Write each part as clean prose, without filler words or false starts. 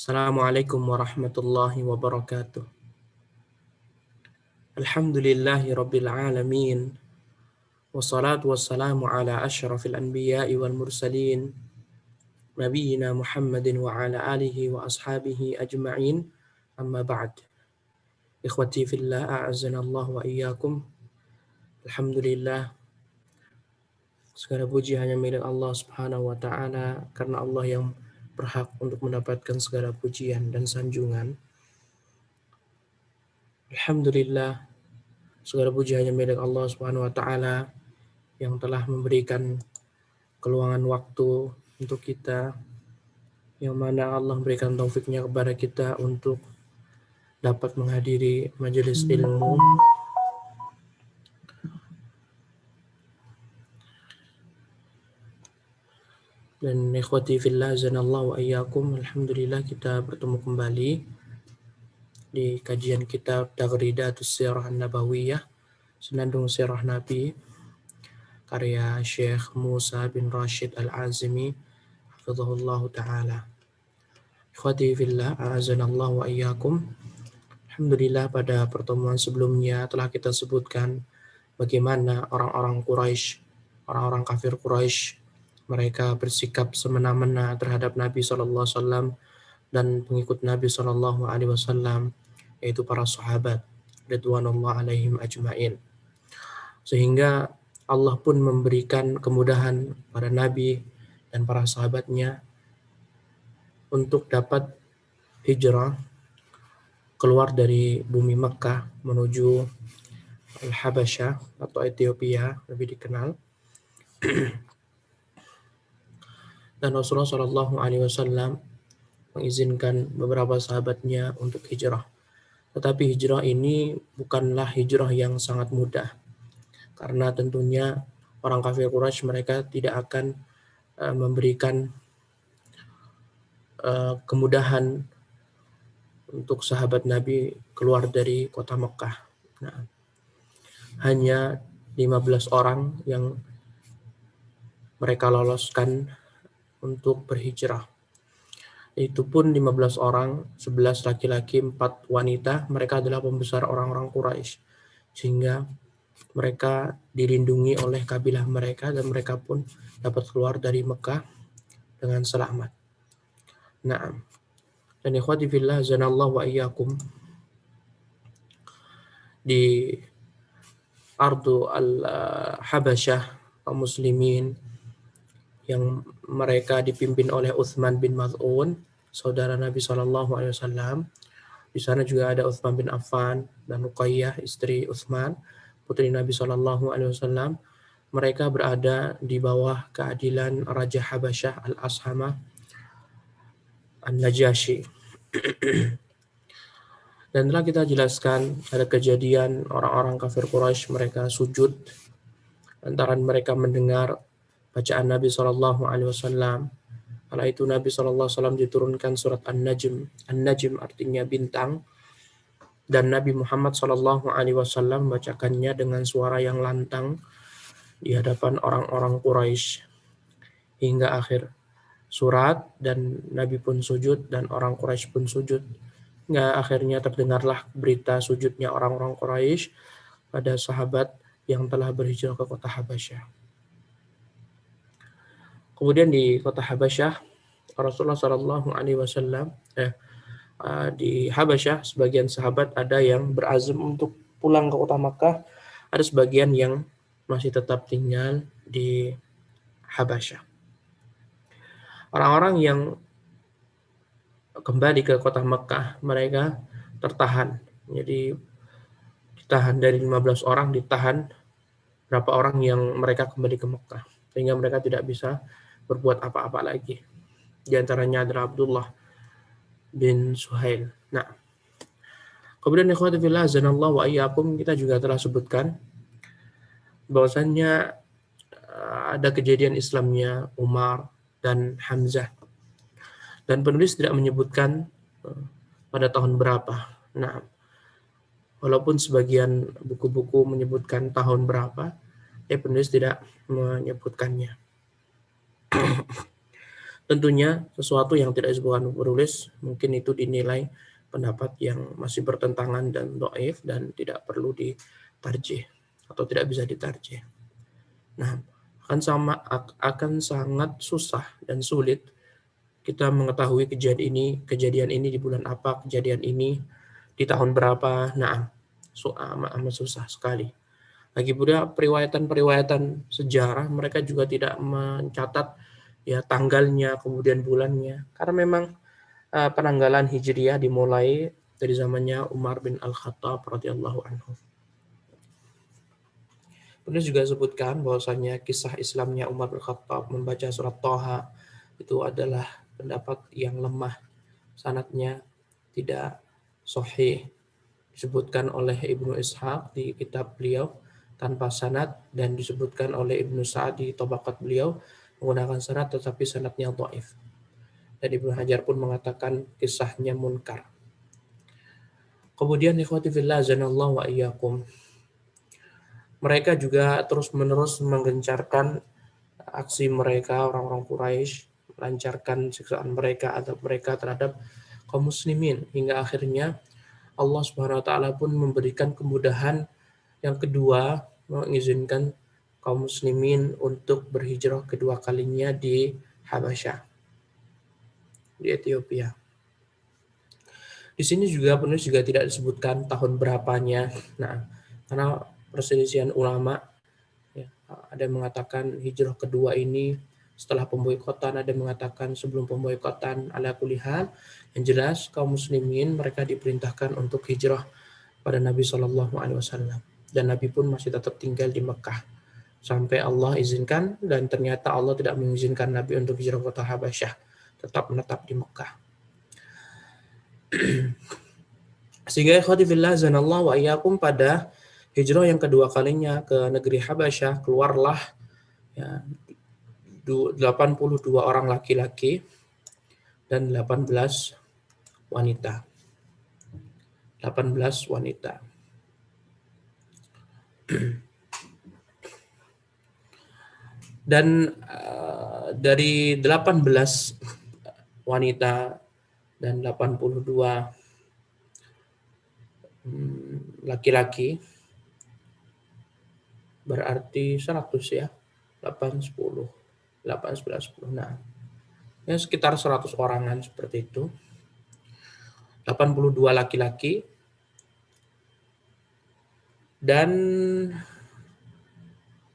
Assalamualaikum warahmatullahi wabarakatuh. Alhamdulillahi rabbil alamin. Wassalatu wassalamu ala asyrafil anbiya'i wal mursalin. Nabiyyina Muhammadin wa ala alihi wa ashabihi ajma'in. Amma ba'd. Ikhwati fillah a'azanallahu wa iyyakum. Alhamdulillah. Segala puji hanya milik Allah subhanahu wa ta'ala. Karena Allah yang berhak untuk mendapatkan segala pujian dan sanjungan. Alhamdulillah. Segala puji hanya milik Allah Subhanahu wa taala yang telah memberikan keluangan waktu untuk kita, yang mana Allah memberikan taufiknya kepada kita untuk dapat menghadiri majelis ilmu. Dan ikhwati fillah zanallahu wa iyyakum, alhamdulillah kita bertemu kembali di kajian kitab Taghridatus Sirah An-Nabawiyah, Senandung Sirah Nabi, karya Syekh Musa bin Rashid Al-Azmi hafizahullah ta'ala. Ikhwati fillah a'azanallahu wa iyyakum. Alhamdulillah pada pertemuan sebelumnya telah kita sebutkan bagaimana orang-orang Quraisy, orang-orang kafir Quraisy, mereka bersikap semena-mena terhadap Nabi SAW dan pengikut Nabi SAW, yaitu para sahabat ridwanullah alaihim ajma'in. Sehingga Allah pun memberikan kemudahan pada Nabi dan para sahabatnya untuk dapat hijrah keluar dari bumi Mekah menuju Al-Habasyah atau Ethiopia lebih dikenal. Dan Rasulullah SAW mengizinkan beberapa sahabatnya untuk hijrah. Tetapi hijrah ini bukanlah hijrah yang sangat mudah. Karena tentunya orang kafir Quraisy mereka tidak akan memberikan kemudahan untuk sahabat Nabi keluar dari kota Mekah. Nah, hanya 15 orang yang mereka loloskan untuk berhijrah. Itu pun 15 orang, 11 laki-laki, 4 wanita, mereka adalah pembesar orang-orang Quraisy. Sehingga mereka dilindungi oleh kabilah mereka dan mereka pun dapat keluar dari Mekah dengan selamat. Nah, dan ikhwati fillah zanallahu wa iyyakum, di Ardu al-Habasyah kaum muslimin yang mereka dipimpin oleh Utsman bin Maz'un, saudara Nabi SAW. Di sana juga ada Utsman bin Affan dan Ruqayyah, istri Utsman, putri Nabi SAW. Mereka berada di bawah keadilan Raja Habasyah Al-Ashamah An-Najasyi. Dan telah kita jelaskan ada kejadian orang-orang kafir Quraisy mereka sujud antara mereka mendengar bacaan Nabi SAW. Kala itu Nabi SAW diturunkan surat An-Najm. An-Najm artinya bintang. Dan Nabi Muhammad SAW membacakannya dengan suara yang lantang di hadapan orang-orang Quraisy hingga akhir surat, dan Nabi pun sujud dan orang Quraisy pun sujud. Hingga akhirnya terdengarlah berita sujudnya orang-orang Quraisy pada sahabat yang telah berhijrah ke kota Habasyah. Kemudian di kota Habasyah, Rasulullah SAW di Habasyah, sebagian sahabat ada yang berazam untuk pulang ke kota Makkah, ada sebagian yang masih tetap tinggal di Habasyah. Orang-orang yang kembali ke kota Makkah, mereka tertahan. Jadi ditahan dari 15 orang, ditahan berapa orang yang mereka kembali ke Makkah, sehingga mereka tidak bisa berbuat apa-apa lagi. Di antaranya adalah Abdullah bin Suhail. Nah, kemudian ikhwati fillah zanallahu wa iyyakum, kita juga telah sebutkan bahwasannya ada kejadian Islamnya Umar dan Hamzah. Dan penulis tidak menyebutkan pada tahun berapa. Nah, walaupun sebagian buku-buku menyebutkan tahun berapa, penulis tidak menyebutkannya. Tentunya sesuatu yang tidak disebutkan penulis mungkin itu dinilai pendapat yang masih bertentangan dan dhaif dan tidak perlu ditarjih atau tidak bisa ditarjih. Nah, akan sangat susah dan sulit kita mengetahui kejadian ini di bulan apa, kejadian ini di tahun berapa. Nah, amat susah sekali. Lagi pula periwayatan-periwayatan sejarah mereka juga tidak mencatat ya tanggalnya, kemudian bulannya. Karena memang penanggalan Hijriyah dimulai dari zamannya Umar bin Al-Khattab radhiyallahu anhu. Penulis juga sebutkan bahwasanya kisah Islamnya Umar bin Khattab membaca surat Thaha itu adalah pendapat yang lemah, sanadnya tidak sahih. Disebutkan oleh Ibnu Ishaq di kitab beliau tanpa sanad dan disebutkan oleh Ibnu Sa'ad di Tabaqat beliau menggunakan sanad tetapi sanadnya dhaif. Dan Ibnu Hajar pun mengatakan kisahnya munkar. Kemudian ikhwati fillah azanallahu wa iyyakum. Mereka juga terus-menerus menggencarkan aksi mereka orang-orang Quraisy, melancarkan siksaan mereka terhadap kaum muslimin hingga akhirnya Allah Subhanahu wa taala pun memberikan kemudahan yang kedua, mengizinkan kaum muslimin untuk berhijrah kedua kalinya di Habasyah, di Ethiopia. Di sini juga penulis juga tidak disebutkan tahun berapanya. Nah, karena perselisihan ulama, ya, ada yang mengatakan hijrah kedua ini setelah pemboikotan, ada yang mengatakan sebelum pemboikotan. Ala kulli hal, yang jelas kaum muslimin mereka diperintahkan untuk hijrah pada Nabi Shallallahu Alaihi Wasallam dan Nabi pun masih tetap tinggal di Mekah sampai Allah izinkan, dan ternyata Allah tidak mengizinkan Nabi untuk hijrah ke kota Habasyah, tetap menetap di Mekah. Sehingga ikhwati fillah zanallahu wa iyyakum, pada hijrah yang kedua kalinya ke negeri Habasyah keluarlah ya, 82 orang laki-laki dan 18 wanita. 18 wanita. Dan dari 18 wanita dan 82 laki-laki berarti 100 ya. 8, 10, 8, 11, 10. Nah, ya sekitar 100 orangan seperti itu. 82 laki-laki dan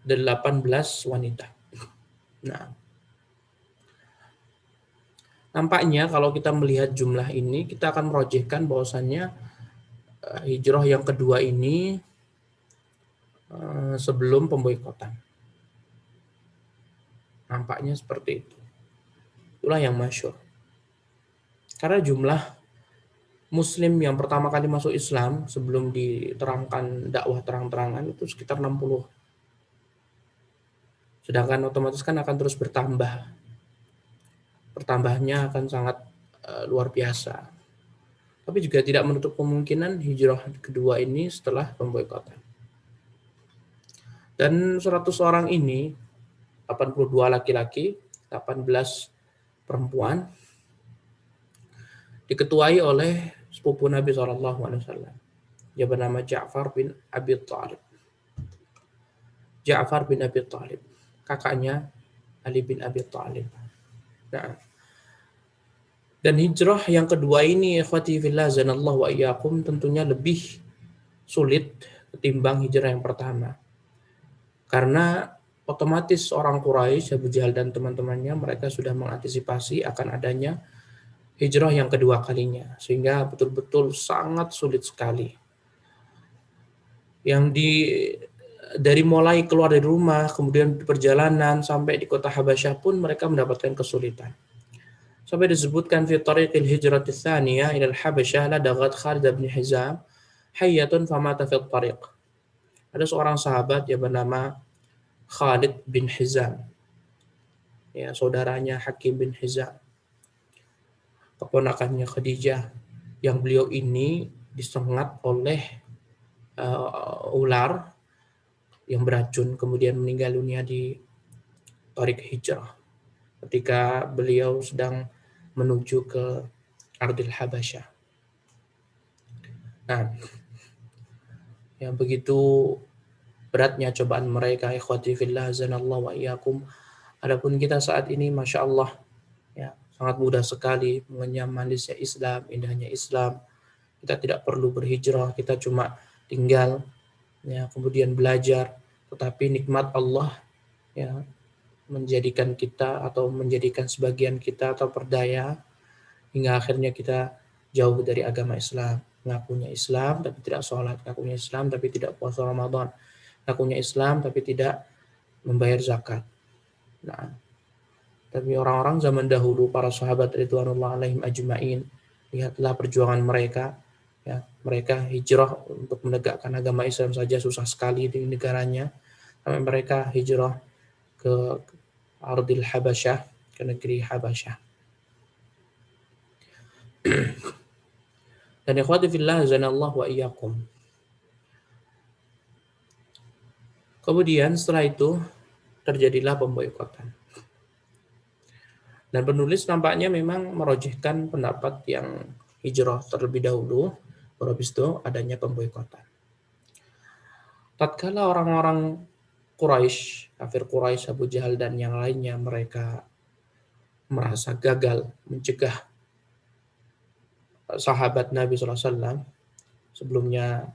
18 wanita. Nah, nampaknya kalau kita melihat jumlah ini, kita akan merojihkan bahwasannya hijrah yang kedua ini sebelum pemboikotan. Nampaknya seperti itu. Itulah yang masyhur. Karena jumlah Muslim yang pertama kali masuk Islam sebelum diterangkan dakwah terang-terangan itu sekitar 60. Sedangkan otomatis kan akan terus bertambah. Pertambahannya akan sangat luar biasa. Tapi juga tidak menutup kemungkinan hijrah kedua ini setelah pemboikotan. Dan 100 orang ini, 82 laki-laki, 18 perempuan, diketuai oleh sepupu Nabi SAW. Dia bernama Ja'far bin Abi Thalib. Ja'far bin Abi Thalib, kakaknya Ali bin Abi Thalib. Nah, dan hijrah yang kedua ini, ikhwati fillah zanallahu wa iyyakum, tentunya lebih sulit ketimbang hijrah yang pertama. Karena otomatis orang Quraisy, Abu Jahal dan teman-temannya, mereka sudah mengantisipasi akan adanya hijrah yang kedua kalinya. Sehingga betul-betul sangat sulit sekali. Dari mulai keluar dari rumah, kemudian perjalanan sampai di kota Habasyah pun mereka mendapatkan kesulitan. Sampai disebutkan fi tariqil hijrati tsaniyah ila al-Habasyah ladagat Khalid bin Hizam hayyatun famata fi tariq. Ada seorang sahabat yang bernama Khalid bin Hizam. Ya, saudaranya Hakim bin Hizam. Keponakannya Khadijah, yang beliau ini disengat oleh ular yang beracun kemudian meninggal dunia di Tariq Hijrah. ketika beliau sedang menuju ke Ardil Habasyah. Nah, yang begitu beratnya cobaan mereka, ikhwati fillah azanallahu wa iyyakum. Adapun kita saat ini, masya Allah, ya sangat mudah sekali mengenyam manisnya Islam, indahnya Islam. Kita tidak perlu berhijrah, kita cuma tinggal, ya kemudian belajar. Tetapi nikmat Allah, ya menjadikan kita atau menjadikan sebagian kita atau perdaya hingga akhirnya kita jauh dari agama Islam. Ngakunya Islam tapi tidak sholat, ngakunya Islam tapi tidak puasa Ramadan, ngakunya Islam tapi tidak membayar zakat. Nah, tapi orang-orang zaman dahulu, para sahabat ridwanullah alaihim ajma'in, lihatlah perjuangan mereka. Ya, mereka hijrah untuk menegakkan agama Islam saja susah sekali di negaranya. Sampai mereka hijrah ke Ardil Habasyah, ke negeri Habasyah. Dan ikhwati fillah azanallahu wa iyyakum. Kemudian setelah itu terjadilah pemboikotan. Dan penulis nampaknya memang merojihkan pendapat yang hijrah terlebih dahulu, baru habis itu adanya pemboikotan. Tatkala orang-orang Quraisy, kafir Quraisy, Abu Jahal dan yang lainnya, mereka merasa gagal mencegah sahabat Nabi SAW, sebelumnya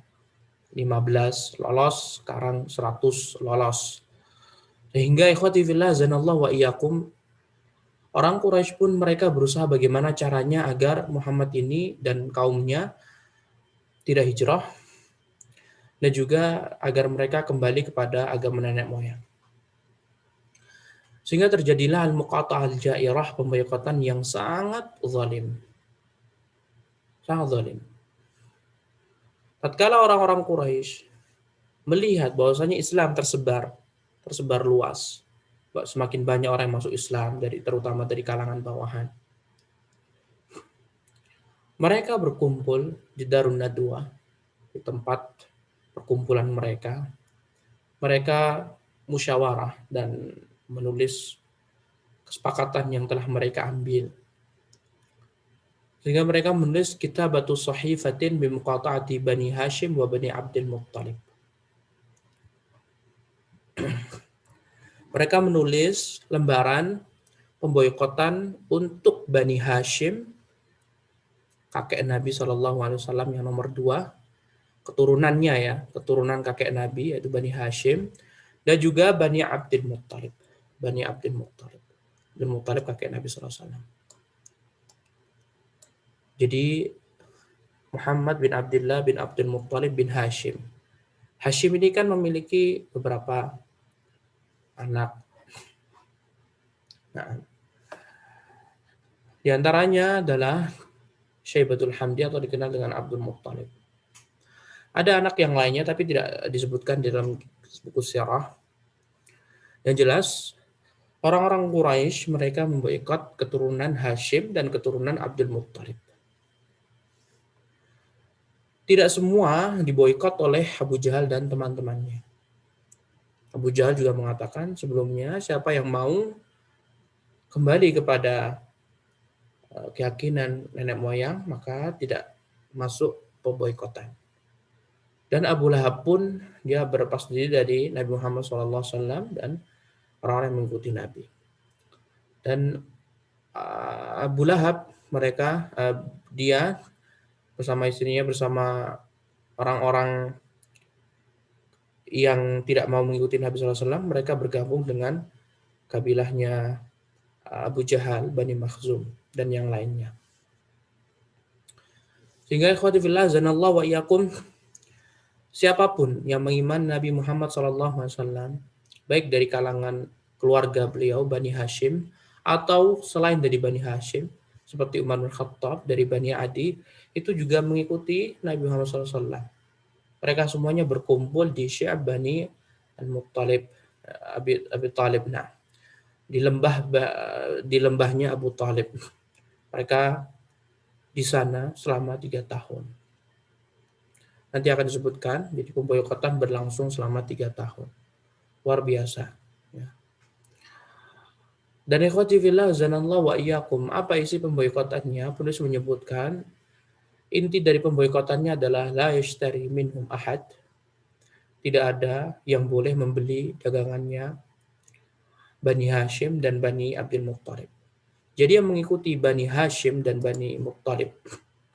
15 lolos, sekarang 100 lolos. Sehingga ikhwati fillah zanallahu wa iyyakum, orang Quraisy pun mereka berusaha bagaimana caranya agar Muhammad ini dan kaumnya tidak hijrah, dan juga agar mereka kembali kepada agama nenek moyang. Sehingga terjadilah al-muqata'ah al-jairah, pemboikotan yang sangat zalim. Sangat zalim. Tatkala orang-orang Quraisy melihat bahwasanya Islam tersebar luas, semakin banyak orang yang masuk Islam, terutama dari kalangan bawahan. Mereka berkumpul di Darun Nadwa, di tempat perkumpulan mereka. Mereka musyawarah dan menulis kesepakatan yang telah mereka ambil. Sehingga mereka menulis Kitabatu Sahifatin bimuqata'ati Bani Hashim wa Bani Abdul Muttalib. Mereka menulis lembaran pemboikotan untuk Bani Hashim, kakek Nabi SAW yang nomor 2, keturunannya ya, keturunan kakek Nabi yaitu Bani Hashim, dan juga Bani Abdul Muttalib. Bani Abdul Muttalib. Abdul Muttalib kakek Nabi SAW. Jadi Muhammad bin Abdullah bin Abdul Muttalib bin Hashim. Hashim ini kan memiliki beberapa anak. Nah, di antaranya adalah Syaibatul Hamdi atau dikenal dengan Abdul Muttalib. Ada anak yang lainnya tapi tidak disebutkan di dalam buku sirah. Yang jelas, orang-orang Quraisy mereka memboikot keturunan Hashim dan keturunan Abdul Muttalib. Tidak semua diboikot oleh Abu Jahal dan teman-temannya. Abu Jahal juga mengatakan sebelumnya, siapa yang mau kembali kepada keyakinan nenek moyang, maka tidak masuk pemboikotan. Dan Abu Lahab pun dia berlepas diri dari Nabi Muhammad SAW dan orang-orang yang mengikuti Nabi. Dan Abu Lahab dia bersama istrinya, bersama orang-orang yang tidak mau mengikuti Nabi SAW, mereka bergabung dengan kabilahnya Abu Jahal, Bani Makhzum, dan yang lainnya. Sehingga ikhwati fillah zanallahu wa iyyakum, siapapun yang mengiman Nabi Muhammad SAW, baik dari kalangan keluarga beliau, Bani Hashim, atau selain dari Bani Hashim, seperti Umar bin Khattab dari Bani Adi, itu juga mengikuti Nabi Muhammad SAW. Mereka semuanya berkumpul di Syi'ab Bani Al-Muttalib, Abi Talib. Nah, di lembahnya Abu Talib. Mereka di sana selama 3 tahun. Nanti akan disebutkan, jadi pemboikotan berlangsung selama 3 tahun. Luar biasa. Ya. Dan ikhwati fillah zanallahu wa iyyakum, apa isi pemboikotannya? Penulis menyebutkan inti dari pemboikotannya adalah la yashtari minhum ahad, tidak ada yang boleh membeli dagangannya Bani Hashim dan Bani Abdul Muttalib. Jadi yang mengikuti Bani Hashim dan Bani Muttalib,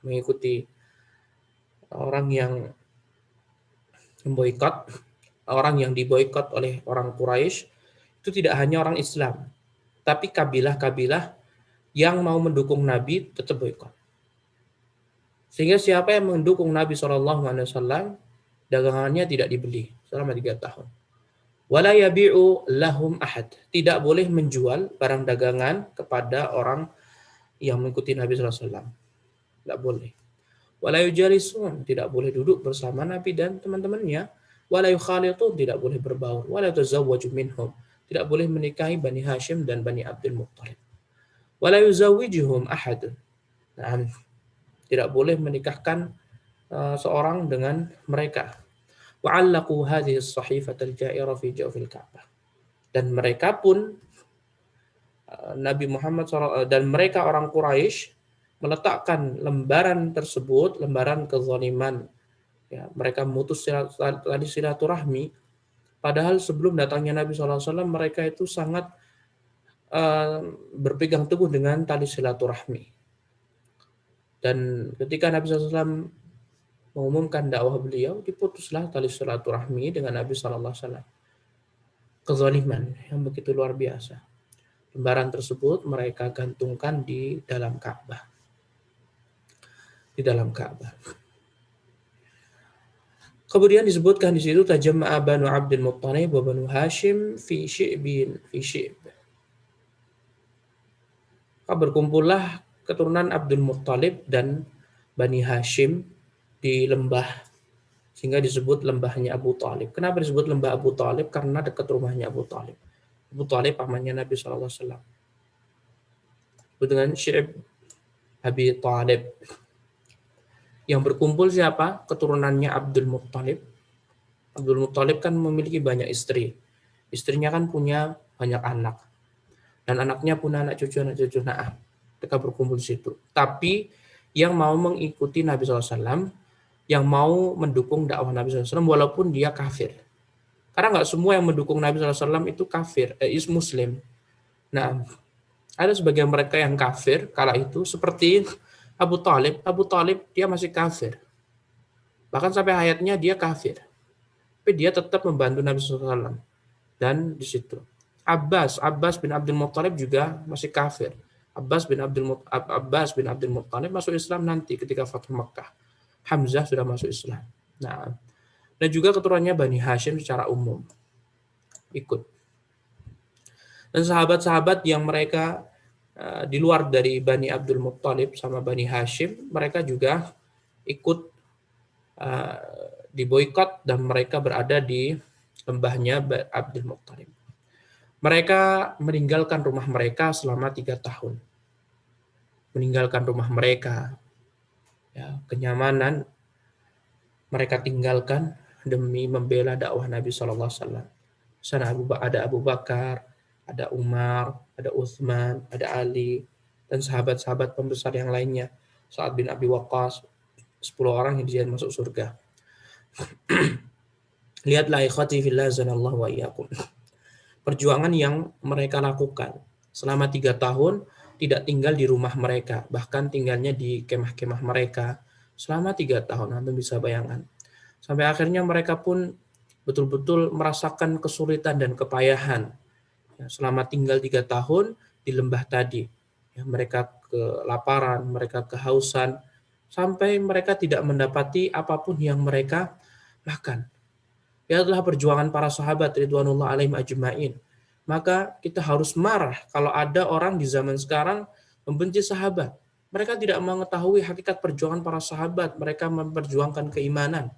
mengikuti orang yang memboikot, orang yang diboikot oleh orang Quraisy, itu tidak hanya orang Islam, tapi kabilah-kabilah yang mau mendukung Nabi tetap boikot. Sehingga siapa yang mendukung Nabi SAW, dagangannya tidak dibeli selama 3 tahun. Wala yabi'u lahum ahad. Tidak boleh menjual barang dagangan kepada orang yang mengikuti Nabi SAW. Tidak boleh. Wala yujalisun. Tidak boleh duduk bersama Nabi dan teman-temannya. Wala yukhalitun. Tidak boleh berbaur. Wala tazawwaju minhum. Tidak boleh menikahi Bani Hashim dan Bani Abdul Muttalib. Wala yuzawijuhum ahad. Nah, tidak boleh menikahkan seorang dengan mereka. Wa'allaqu hadhihi as-sahifata al-ja'ira fi jawfil Ka'bah. Dan mereka pun Nabi Muhammad SAW dan mereka orang Quraisy meletakkan lembaran tersebut, lembaran kezaliman. Ya, mereka memutus tali silaturahmi. Padahal sebelum datangnya Nabi SAW, mereka itu sangat berpegang teguh dengan tali silaturahmi. Dan ketika Nabi SAW mengumumkan dakwah beliau, diputuslah tali silaturahmi dengan Nabi SAW. Kezaliman yang begitu luar biasa. Lembaran tersebut mereka gantungkan di dalam Ka'bah. Di dalam Ka'bah. Kemudian disebutkan di situ tajamma'a Banu Abdul Muttalib wa Banu Hashim fi syi'bin fi syi'b. Berkumpullah keturunan Abdul Muttalib dan Bani Hashim di lembah, sehingga disebut lembahnya Abu Talib. Kenapa disebut lembah Abu Talib? Karena dekat rumahnya Abu Talib. Abu Talib pamannya Nabi SAW. Dengan Syi'b Abi Talib. Yang berkumpul siapa? Keturunannya Abdul Muttalib. Abdul Muttalib kan memiliki banyak istri. Istrinya kan punya banyak anak. Dan anaknya punya anak cucu. Nah, mereka berkumpul di situ. Tapi yang mau mengikuti Nabi SAW, yang mau mendukung dakwah Nabi SAW, walaupun dia kafir. Karena nggak semua yang mendukung Nabi SAW itu kafir, Muslim. Nah, ada sebagian mereka yang kafir kala itu, seperti Abu Talib. Abu Talib dia masih kafir. Bahkan sampai hayatnya dia kafir. Tapi dia tetap membantu Nabi SAW. Dan di situ. Abbas bin Abdul Muttalib juga masih kafir. Abbas bin Abdul Muttalib masuk Islam nanti ketika Fathu Makkah. Hamzah sudah masuk Islam. Nah, dan juga keturunannya Bani Hashim secara umum ikut. Dan sahabat-sahabat yang mereka di luar dari Bani Abdul Muttalib sama Bani Hashim, mereka juga ikut diboikot dan mereka berada di lembahnya Abdul Muttalib. Mereka meninggalkan rumah mereka selama 3 tahun. Meninggalkan rumah mereka, ya, kenyamanan mereka tinggalkan demi membela dakwah Nabi SAW. Sana ada Abu Bakar, ada Umar, ada Utsman, ada Ali, dan sahabat-sahabat pembesar yang lainnya. Sa'ad bin Abi Waqqas, 10 orang yang dijamin masuk surga. Lihatlah ikhwati fillah zanallahu wa iyyakum. Perjuangan yang mereka lakukan selama 3 tahun, tidak tinggal di rumah mereka, bahkan tinggalnya di kemah-kemah mereka selama 3 tahun. Anda bisa bayangkan. Sampai akhirnya mereka pun betul-betul merasakan kesulitan dan kepayahan selama tinggal 3 tahun di lembah tadi. Mereka kelaparan, mereka kehausan, sampai mereka tidak mendapati apapun yang mereka makan. Itu adalah perjuangan para sahabat ridwanullah alaihim ajma'in. Maka kita harus marah kalau ada orang di zaman sekarang membenci sahabat. Mereka tidak mengetahui hakikat perjuangan para sahabat. Mereka memperjuangkan keimanan.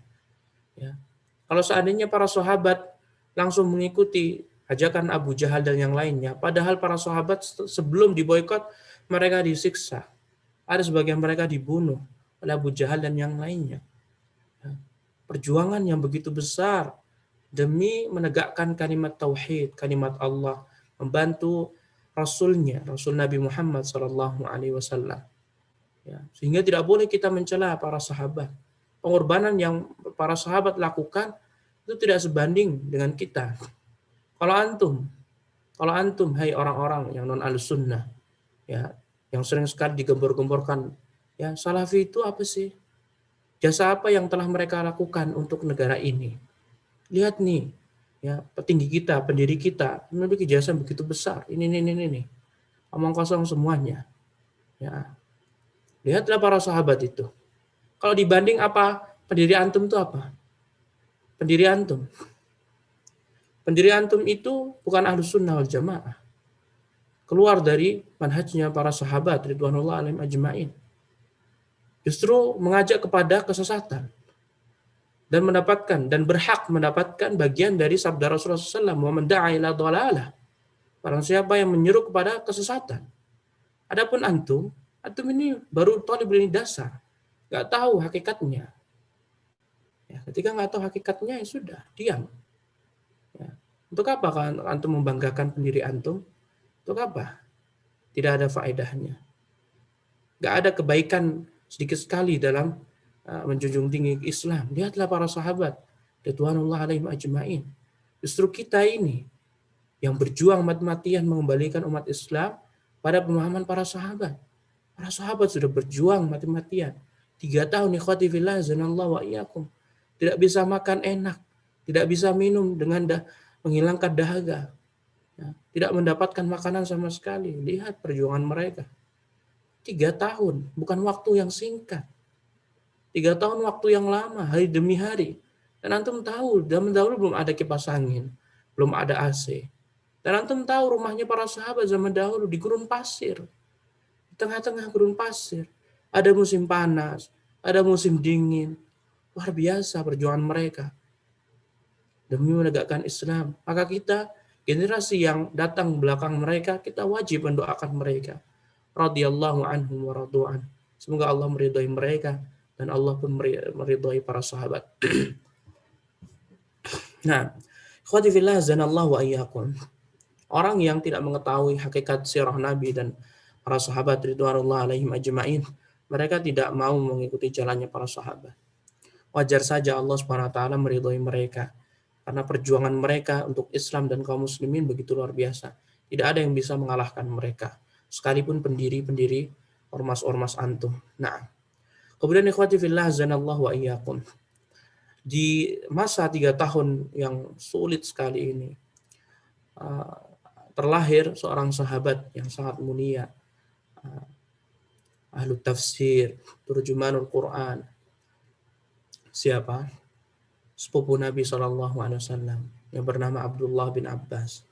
Ya. Kalau seandainya para sahabat langsung mengikuti ajakan Abu Jahal dan yang lainnya, padahal para sahabat sebelum diboikot mereka disiksa. Ada sebagian mereka dibunuh oleh Abu Jahal dan yang lainnya. Perjuangan yang begitu besar demi menegakkan kalimat tauhid, kalimat Allah, membantu Rasulnya, Rasul Nabi Muhammad Sallallahu Alaihi Wasallam. Ya, sehingga tidak boleh kita mencela para sahabat. Pengorbanan yang para sahabat lakukan itu tidak sebanding dengan kita. Kalau antum, hai orang-orang yang non ahlus sunnah, ya, yang sering sekali digembor-gemborkan, ya salafi itu apa sih? Jasa apa yang telah mereka lakukan untuk negara ini? Lihat nih, ya petinggi kita, pendiri kita memiliki jasa begitu besar. Ini. Omong kosong semuanya. Ya, lihatlah para sahabat itu. Kalau dibanding apa? Pendiri antum itu apa? Pendiri antum. Pendiri antum itu bukan ahlus sunnah wal jamaah. Keluar dari manhajnya para sahabat ridwanullah alaihim ajma'in. Justru mengajak kepada kesesatan. Dan berhak mendapatkan bagian dari sabda Rasulullah SAW. Wa man da'a ila dhalalah. Barang siapa yang menyeru kepada kesesatan. Adapun antum ini baru thalibul ilmi dasar. Nggak tahu hakikatnya. Ya, ketika nggak tahu hakikatnya, ya sudah, diam. Ya. Untuk apa kan antum membanggakan pendiri antum? Untuk apa? Tidak ada faedahnya. Nggak ada kebaikan sedikit sekali dalam menjunjung tinggi Islam. Lihatlah para sahabat. Ridwanullah alaihim ajma'in. Justru kita ini yang berjuang mati-matian mengembalikan umat Islam pada pemahaman para sahabat. Para sahabat sudah berjuang mati-matian. 3 tahun ikhwati fillah zanallahu wa iyyakum. Tidak bisa makan enak, tidak bisa minum dengan menghilangkan dahaga. Ya, tidak mendapatkan makanan sama sekali. Lihat perjuangan mereka. 3 tahun, bukan waktu yang singkat. 3 tahun waktu yang lama, hari demi hari. Dan antum tahu, zaman dahulu belum ada kipas angin, belum ada AC. Dan antum tahu rumahnya para sahabat zaman dahulu di gurun pasir. Di tengah-tengah gurun pasir. Ada musim panas, ada musim dingin. Luar biasa perjuangan mereka demi menegakkan Islam. Maka kita, generasi yang datang belakang mereka, kita wajib mendoakan mereka. Radhiyallahu anhum wa radu'an. Semoga Allah meridhai mereka dan Allah pun meridhai para sahabat. Nah, ikhwati fillah zanallahu wa iyyakum. Orang yang tidak mengetahui hakikat sirah Nabi dan para sahabat ridwanullah alaihim ajma'in, mereka tidak mau mengikuti jalannya para sahabat. Wajar saja Allah Subhanahu wa taala meridhai mereka karena perjuangan mereka untuk Islam dan kaum muslimin begitu luar biasa. Tidak ada yang bisa mengalahkan mereka, sekalipun pendiri-pendiri ormas-ormas antum. Nah, kemudian ikhwati fillah zanallahu wa iyyakum. Di masa 3 tahun yang sulit sekali ini, terlahir seorang sahabat yang sangat mulia, ahlu tafsir, turjumanul Quran. Siapa? Sepupu Nabi SAW yang bernama Abdullah bin Abbas.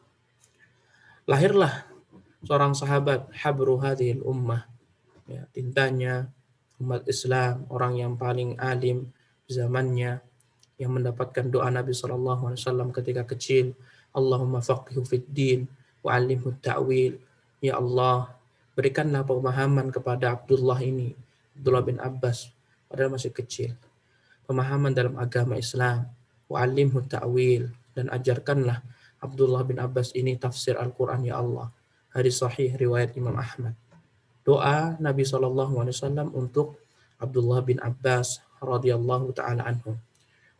Lahirlah seorang sahabat, habru hadhil ummah, ya, tintanya umat Islam, orang yang paling alim zamannya, yang mendapatkan doa Nabi SAW ketika kecil, Allahumma faqihhu fid din wa 'allimhu ta'wil. Ya Allah, berikanlah pemahaman kepada Abdullah ini, Abdullah bin Abbas, padahal masih kecil. Pemahaman dalam agama Islam, wa'allimhu ta'wil, dan ajarkanlah Abdullah bin Abbas ini tafsir Al-Quran ya Allah. Hadis sahih riwayat Imam Ahmad. Doa Nabi SAW untuk Abdullah bin Abbas radhiyallahu ta'ala anhu.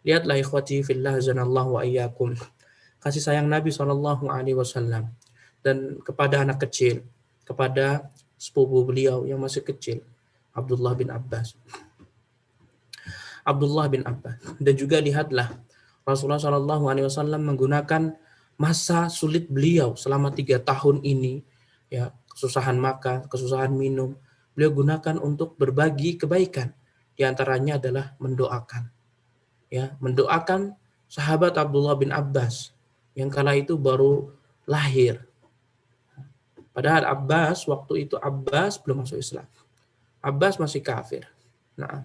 Lihatlah ikhwati fillah zanallahu wa iyyakum. Kasih sayang Nabi SAW dan kepada anak kecil, kepada sepupu beliau yang masih kecil, Abdullah bin Abbas. Dan juga lihatlah Rasulullah SAW menggunakan masa sulit beliau selama 3 tahun ini, ya, kesusahan makan, kesusahan minum, beliau gunakan untuk berbagi kebaikan. Di antaranya adalah mendoakan, ya, mendoakan sahabat Abdullah bin Abbas yang kala itu baru lahir. Padahal waktu itu Abbas belum masuk Islam. Abbas masih kafir. Nah,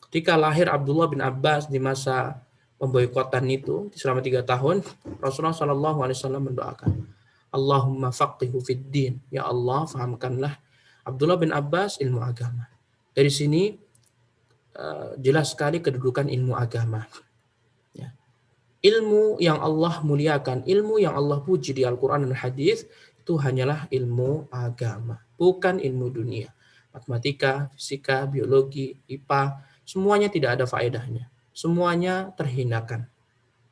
ketika lahir Abdullah bin Abbas di masa pemboikotan itu selama 3 tahun, Rasulullah SAW mendoakan, Allahumma faqihhu fid din. Ya Allah, fahamkanlah Abdullah bin Abbas ilmu agama. Dari sini jelas sekali kedudukan ilmu agama. Ya. Ilmu yang Allah muliakan, ilmu yang Allah puji di Al-Quran dan Hadis, itu hanyalah ilmu agama, bukan ilmu dunia. Matematika, fisika, biologi, IPA, semuanya tidak ada faedahnya. Semuanya terhinakan.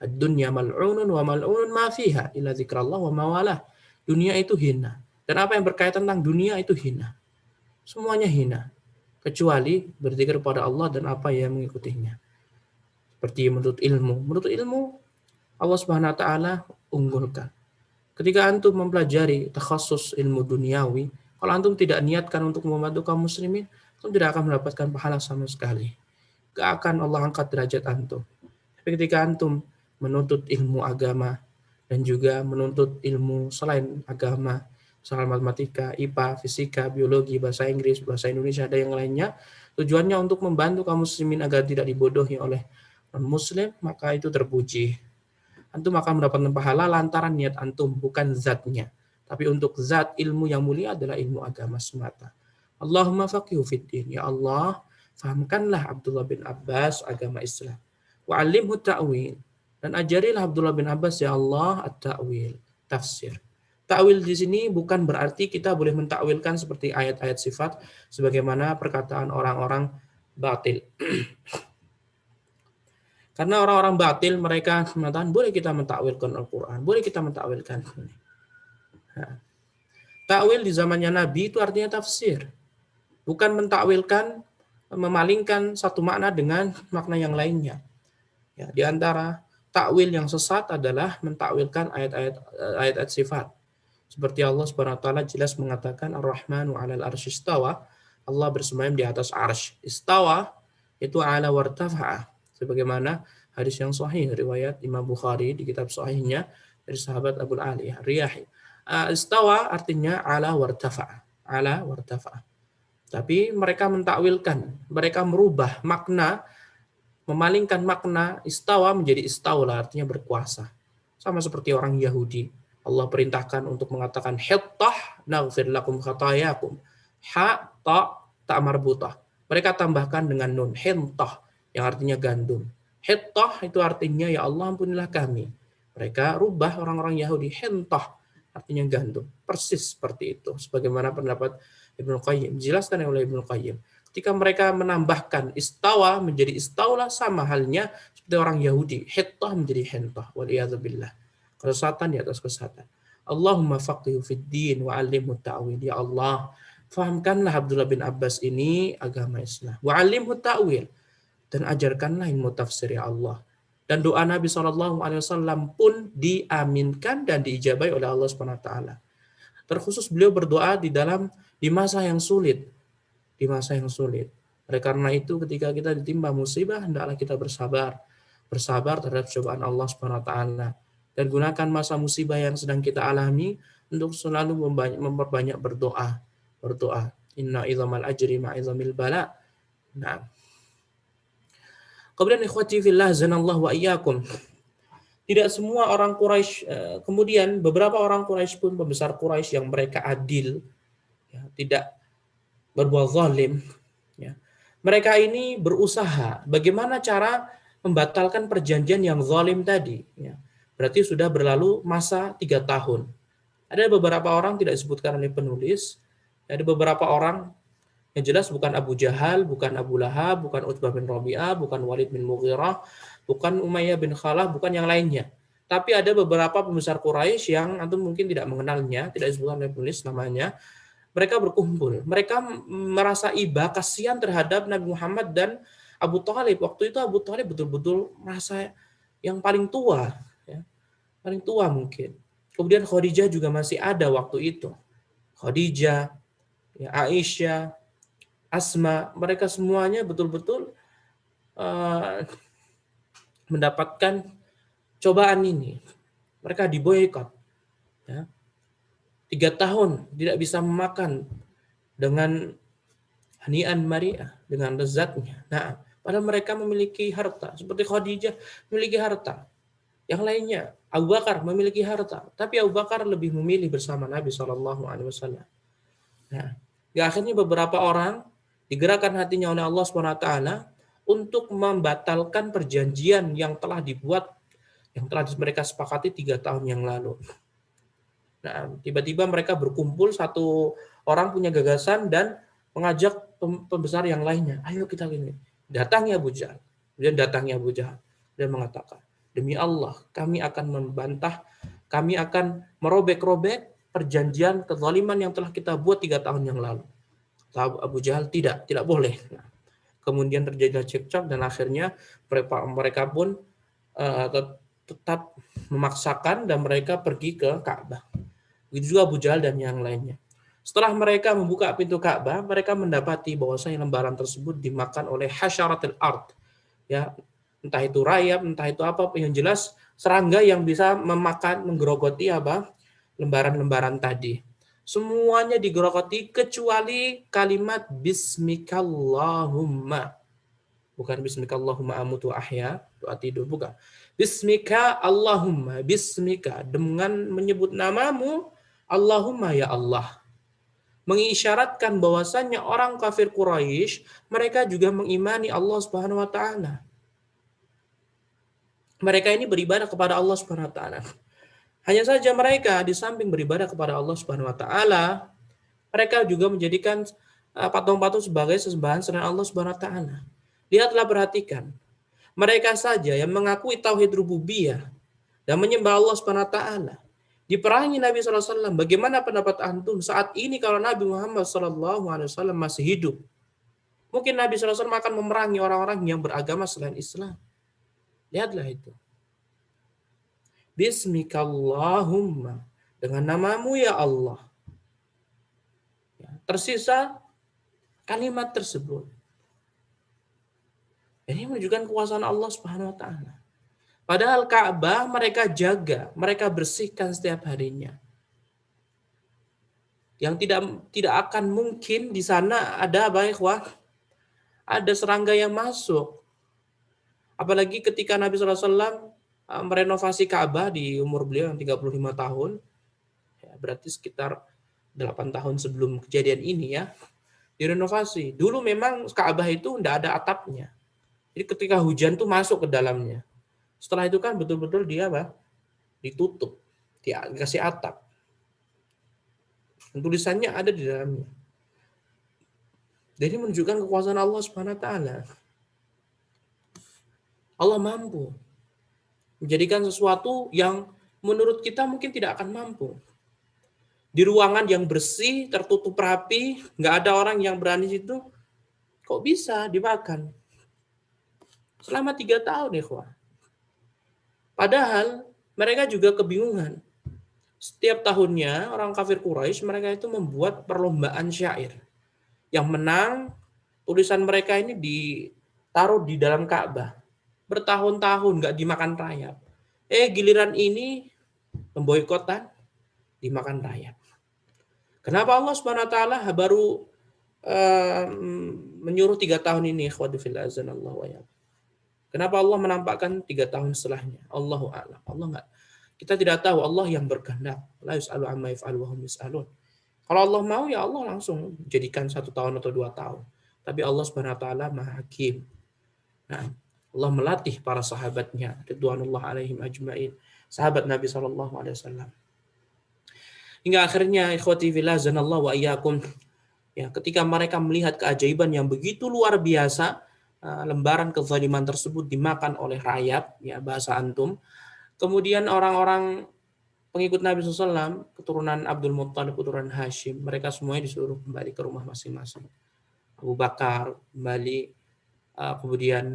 Ad-dunya mal'unun wa mal'unun ma fiha illa dzikrallah wa mawalah. Dunia itu hina. Dan apa yang berkaitan tentang dunia itu hina. Semuanya hina. Kecuali berzikir kepada Allah dan apa yang mengikutinya. Seperti menuntut ilmu. Menuntut ilmu, Allah Subhanahu wa taala unggulkan. Ketika antum mempelajari takhasus ilmu duniawi, kalau antum tidak niatkan untuk membantu kaum muslimin, antum tidak akan mendapatkan pahala sama sekali. Gak akan Allah angkat derajat antum. Tapi ketika antum menuntut ilmu agama dan juga menuntut ilmu selain agama, misalnya matematika, IPA, fisika, biologi, bahasa Inggris, bahasa Indonesia, dan yang lainnya, tujuannya untuk membantu kaum muslimin agar tidak dibodohi oleh non-muslim, maka itu terpuji. Antum akan mendapatkan pahala lantaran niat antum, bukan zatnya. Tapi untuk zat ilmu yang mulia adalah ilmu agama semata. Allahumma faqihu fid din. Ya Allah, fahamkanlah Abdullah bin Abbas agama Islam. Wa'allimhu ta'wil. Dan ajarilah Abdullah bin Abbas, ya Allah, at-ta'wil, tafsir. Ta'wil di sini bukan berarti kita boleh mentakwilkan seperti ayat-ayat sifat sebagaimana perkataan orang-orang batil. Karena orang-orang batil mereka mengatakan boleh kita mentakwilkan Al-Quran, boleh kita mentakwilkan. Nah, takwil di zamannya Nabi itu artinya tafsir. Bukan mentakwilkan, memalingkan satu makna dengan makna yang lainnya. Ya, di antara takwil yang sesat adalah mentakwilkan ayat-ayat sifat. Seperti Allah Subhanahu wa taala jelas mengatakan Ar-Rahmanu 'alal arsy istawa, Allah bersemayam di atas arsy. Istawa itu ala wartafa'a. Sebagaimana hadis yang sahih riwayat Imam Bukhari di kitab sahihnya dari sahabat Abu Aliyah Riyahi. Istawa artinya ala wartafa'a, ala wartafa'a. Tapi mereka mentakwilkan, mereka merubah makna, memalingkan makna istawa menjadi istawla, artinya berkuasa. Sama seperti orang Yahudi. Allah perintahkan untuk mengatakan hittah naghfir lakum khatayakum. Ha, ta marbutah. Mereka tambahkan dengan nun, hintah, yang artinya gandum. Hittah itu artinya ya Allah ampunilah kami. Mereka rubah orang-orang Yahudi, hintah artinya gandum. Persis seperti itu. Sebagaimana pendapat Ibnu Qayyim, dijelaskan oleh Ibnu Qayyim. Ketika mereka menambahkan istawa menjadi istaulah, sama halnya seperti orang Yahudi. Hittah menjadi hintah. Waliyadzubillah. Kesesatan di atas kesesatan. Allahumma faqihu fid din wa 'allimhu ta'wil. Ya Allah, fahamkanlah Abdullah bin Abbas ini agama Islam. Wa 'allimhu ta'wil. Dan ajarkanlah ilmu tafsir, ya Allah. Dan doa Nabi SAW pun diaminkan dan diijabai oleh Allah SWT. Terkhusus beliau berdoa di masa yang sulit. Di masa yang sulit. Oleh karena itu ketika kita ditimpa musibah, hendaklah kita bersabar. Bersabar terhadap cobaan Allah SWT. Dan gunakan masa musibah yang sedang kita alami untuk selalu memperbanyak berdoa. Berdoa. Inna idzamal ajri ma'izamil bala. Nah. Kemudian ikhwati fillah zanallahu wa iyyakum. Tidak semua orang Quraisy, kemudian beberapa orang Quraisy pun, pembesar Quraisy yang mereka adil, ya, tidak berbuat zalim, ya. Mereka ini berusaha bagaimana cara membatalkan perjanjian yang zalim tadi, ya. Berarti sudah berlalu masa 3 tahun. Ada beberapa orang tidak disebutkan oleh penulis, ada beberapa orang yang jelas bukan Abu Jahal, bukan Abu Lahab, bukan Utbah bin Rabi'ah, bukan Walid bin Mughirah, bukan Umayyah bin Khalaf, bukan yang lainnya. Tapi ada beberapa pembesar Quraisy yang antum mungkin tidak mengenalnya, tidak disebutkan oleh penulis namanya. Mereka berkumpul. Mereka merasa iba, kasihan terhadap Nabi Muhammad dan Abu Thalib. Waktu itu Abu Thalib betul-betul merasa yang paling tua, ya. Paling tua mungkin. Kemudian Khadijah juga masih ada waktu itu. Khadijah, ya, Aisyah, Asma, mereka semuanya betul-betul mendapatkan cobaan ini. Mereka diboikot. Ya. 3 tahun tidak bisa memakan dengan hanian mari'ah, dengan lezatnya. Nah, padahal mereka memiliki harta. Seperti Khadijah memiliki harta. Yang lainnya, Abu Bakar memiliki harta. Tapi Abu Bakar lebih memilih bersama Nabi SAW. Nah, akhirnya beberapa orang digerakkan hatinya oleh Allah SWT untuk membatalkan perjanjian yang telah dibuat, yang telah mereka sepakati 3 tahun yang lalu. Nah, tiba-tiba mereka berkumpul, satu orang punya gagasan dan mengajak pembesar yang lainnya. Ayo kita ini. Datangnya Abu Jahal. Kemudian datangnya Abu Jahal dan mengatakan, demi Allah, kami akan membantah, kami akan merobek-robek perjanjian kezaliman yang telah kita buat 3 tahun yang lalu. Abu Jahal tidak boleh. Nah, kemudian terjadi cekcok dan akhirnya mereka pun tetap memaksakan dan mereka pergi ke Ka'bah. Begitu juga Abu Jahal dan yang lainnya. Setelah mereka membuka pintu Ka'bah, mereka mendapati bahwasanya lembaran tersebut dimakan oleh hasyaratul ard. Ya, entah itu rayap, entah itu apa, yang jelas serangga yang bisa memakan, menggerogoti apa? Lembaran-lembaran tadi. Semuanya digerogoti kecuali kalimat bismikallahumma. Bukan bismikallahumma amutu ahya, doa tidur, bukan. Bismika Allahumma, bismika, dengan menyebut namamu, Allahumma ya Allah. Mengisyaratkan bahwasannya orang kafir Quraisy, mereka juga mengimani Allah Subhanahu wa taala. Mereka ini beribadah kepada Allah Subhanahu wa taala. Hanya saja mereka di samping beribadah kepada Allah Subhanahu wa taala, mereka juga menjadikan patung-patung sebagai sesembahan selain Allah Subhanahu wa taala. Lihatlah, perhatikan. Mereka saja yang mengakui tauhid rububiyah dan menyembah Allah Subhanahu wa taala. Diperangi Nabi SAW. Bagaimana pendapat antum saat ini kalau Nabi Muhammad SAW masih hidup? Mungkin Nabi SAW akan memerangi orang-orang yang beragama selain Islam. Lihatlah itu. Bismikallahumma, dengan namamu ya Allah. Tersisa kalimat tersebut. Ini menunjukkan kekuasaan Allah Subhanahu wa taala. Padahal Ka'bah mereka jaga, mereka bersihkan setiap harinya. Yang tidak akan mungkin di sana ada ada serangga yang masuk. Apalagi ketika Nabi SAW merenovasi Ka'bah di umur beliau yang 35 tahun, ya, berarti sekitar 8 tahun sebelum kejadian ini ya, direnovasi. Dulu memang Ka'bah itu tidak ada atapnya. Jadi ketika hujan tuh masuk ke dalamnya. Setelah itu kan betul-betul dia ditutup, dikasih atap. Dan tulisannya ada di dalamnya. Jadi menunjukkan kekuasaan Allah Subhanahu wa taala. Allah mampu menjadikan sesuatu yang menurut kita mungkin tidak akan mampu. Di ruangan yang bersih, tertutup rapi, nggak ada orang yang berani situ, kok bisa dimakan? Selama 3 tahun, ikhwah. Padahal mereka juga kebingungan. Setiap tahunnya orang kafir Quraisy mereka itu membuat perlombaan syair. Yang menang, tulisan mereka ini ditaruh di dalam Ka'bah. Bertahun-tahun nggak dimakan rayap. Giliran ini pemboikotan dimakan rayap. Kenapa Allah Subhanahu wa taala baru menyuruh 3 tahun ini, ikhwati fillah azanallahu wa iyyakum. Kenapa Allah menampakkan 3 tahun setelahnya? Allahu a'lam. Allah enggak. Kita tidak tahu, Allah yang berkehendak. La yus'alu amma yaf'alu wa hum yus'alun. Kalau Allah mau ya Allah langsung jadikan 1 tahun atau 2 tahun. Tapi Allah Subhanahu wa taala Maha Hakim. Nah, Allah melatih para sahabatnya ridwanullah alaihim ajmain. Sahabat Nabi sallallahu alaihi wasallam. Hingga akhirnya ikhwati fillah zanallahu wa iyyakum, ya, ketika mereka melihat keajaiban yang begitu luar biasa, lembaran kezaliman tersebut dimakan oleh rayap, ya, bahasa antum. Kemudian orang-orang pengikut Nabi SAW, keturunan Abdul Muttalib, keturunan Hashim, mereka semuanya disuruh kembali ke rumah masing-masing. Abu Bakar kembali, kemudian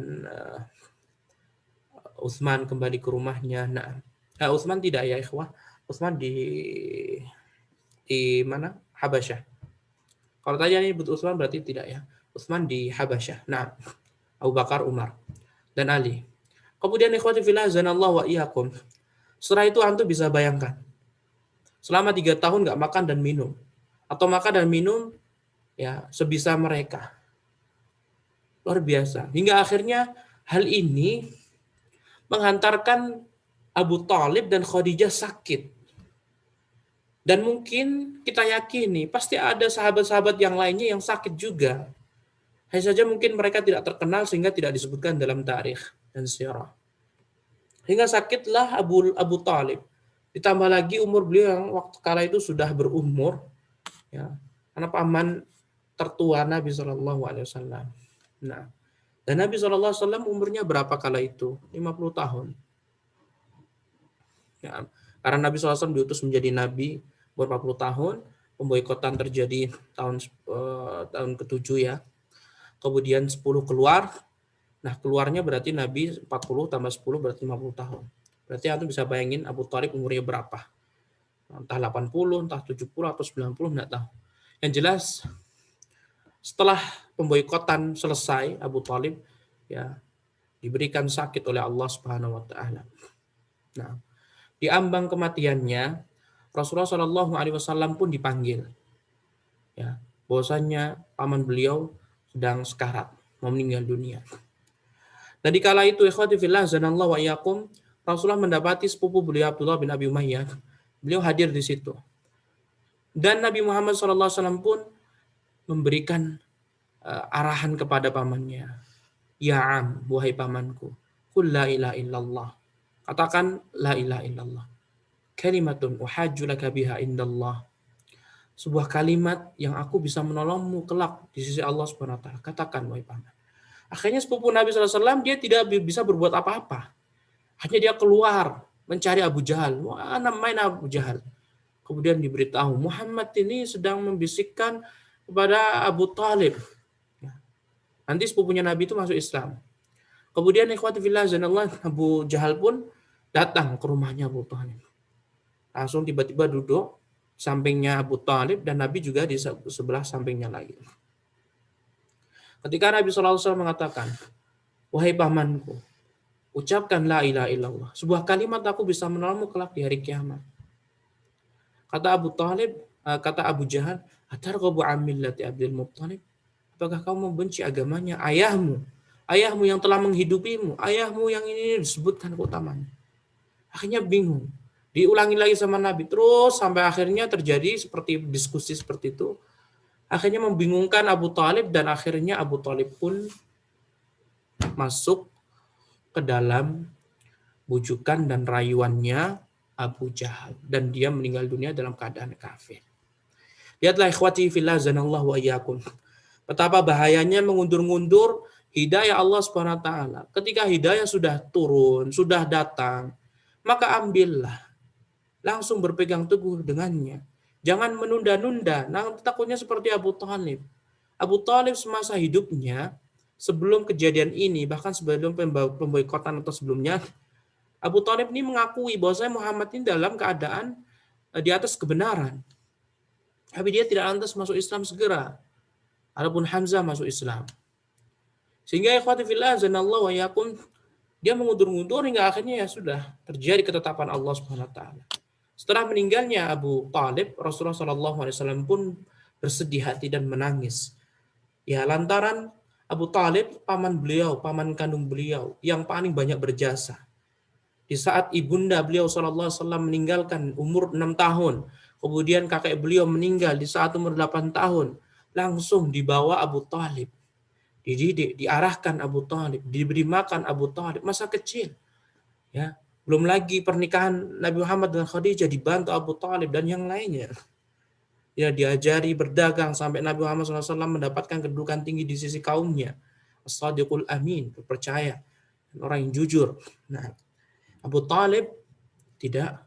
Utsman kembali ke rumahnya. Nah, Utsman tidak ya ikhwah. Utsman di mana? Habasyah. Kalau tadi ini butuh Utsman berarti tidak ya. Utsman di Habasyah. Nah, Abu Bakar, Umar, dan Ali. Kemudian ikhwati fillah zanallahu wa iyyakum. Setelah itu antum bisa bayangkan. Selama 3 tahun nggak makan dan minum. Atau makan dan minum ya sebisa mereka. Luar biasa. Hingga akhirnya hal ini menghantarkan Abu Thalib dan Khadijah sakit. Dan mungkin kita yakini pasti ada sahabat-sahabat yang lainnya yang sakit juga. Hanya saja mungkin mereka tidak terkenal sehingga tidak disebutkan dalam tarikh dan sirah. Hingga sakitlah Abu Thalib. Ditambah lagi umur beliau yang waktu kala itu sudah berumur, ya, karena paman tertua Nabi Shallallahu Alaihi Wasallam. Nah, dan Nabi Shallallahu Alaihi Wasallam umurnya berapa kala itu? 50 tahun. Ya, karena Nabi SAW diutus menjadi nabi umur 40 tahun, pemboikotan terjadi tahun ke-7 ya. Kemudian 10 keluar. Nah, keluarnya berarti Nabi 40 tambah 10 berarti 50 tahun. Berarti Anda bisa bayangin Abu Thalib umurnya berapa? Entah 80, entah 70 atau 90, enggak tahu. Yang jelas setelah pemboikotan selesai, Abu Thalib ya diberikan sakit oleh Allah Subhanahu wa taala. Nah, di ambang kematiannya Rasulullah Shallallahu alaihi wasallam pun dipanggil. Ya, bahwasanya paman beliau sedang sekarat, mau meninggal dunia. Dan di kala itu ikhwati fillah zanallahu wa iyyakum, Rasulullah mendapati sepupu beliau Abdullah bin Abi Umayyah. Beliau hadir di situ. Dan Nabi Muhammad SAW pun memberikan arahan kepada pamannya. Ya am, wahai pamanku, qul la ilaha illallah. Katakan la ilaha illallah. Kalimatun uhajju laka biha indallah. Sebuah kalimat yang aku bisa menolongmu kelak di sisi Allah Subhanahu wa taala. Katakan wahai paman. Akhirnya sepupu Nabi SAW dia tidak bisa berbuat apa-apa. Hanya dia keluar mencari Abu Jahal. Mana main Abu Jahal. Kemudian diberitahu Muhammad ini sedang membisikkan kepada Abu Thalib. Nanti sepupunya Nabi itu masuk Islam. Kemudian ikhwati fillah zanallah Abu Jahal pun datang ke rumahnya Abu Thalib. Langsung tiba-tiba duduk sampingnya Abu Thalib dan Nabi juga di sebelah sampingnya lagi. Ketika Nabi SAW mengatakan, wahai pamanku, ucapkan la ilaha illallah. Sebuah kalimat aku bisa menolongmu kelak di hari kiamat. Kata Abu Jahal, atarghabu an millati Abdul Muttalib? Apakah kamu membenci agamanya ayahmu? Ayahmu yang telah menghidupimu, ayahmu yang ini disebutkan keutamaannya. Akhirnya bingung. Diulangi lagi sama Nabi terus sampai akhirnya terjadi seperti diskusi seperti itu. Akhirnya membingungkan Abu Thalib dan akhirnya Abu Thalib pun masuk ke dalam bujukan dan rayuannya Abu Jahal dan dia meninggal dunia dalam keadaan kafir. Lihatlah ikhwati fillah zanallahu wa iyyakum. Betapa bahayanya mengundur-undur hidayah Allah Subhanahu wa taala. Ketika hidayah sudah turun, sudah datang, maka ambillah. Langsung berpegang teguh dengannya. Jangan menunda-nunda. Nah, takutnya seperti Abu Thalib. Abu Thalib semasa hidupnya, sebelum kejadian ini, bahkan sebelum pemboikotan atau sebelumnya, Abu Thalib ini mengakui bahwa Muhammad ini dalam keadaan di atas kebenaran. Tapi dia tidak lantas masuk Islam segera. Adapun Hamzah masuk Islam. Sehingga ikhwati fillah zanallahu wa iyyakum, dia mengundur-undur hingga akhirnya ya sudah terjadi ketetapan Allah Subhanahu wa taala. Setelah meninggalnya Abu Thalib, Rasulullah SAW pun bersedih hati dan menangis. Ya, lantaran Abu Thalib, paman beliau, paman kandung beliau, yang paling banyak berjasa. Di saat ibunda beliau SAW meninggalkan umur 6 tahun, kemudian kakek beliau meninggal di saat umur 8 tahun, langsung dibawa Abu Thalib. Dididik, diarahkan Abu Thalib, diberi makan Abu Thalib, masa kecil. Ya, belum lagi pernikahan Nabi Muhammad dan Khadijah dibantu Abu Thalib dan yang lainnya. Ya, diajari berdagang sampai Nabi Muhammad SAW mendapatkan kedudukan tinggi di sisi kaumnya. As-Sadiqul Amin, percaya, orang yang jujur. Nah, Abu Thalib tidak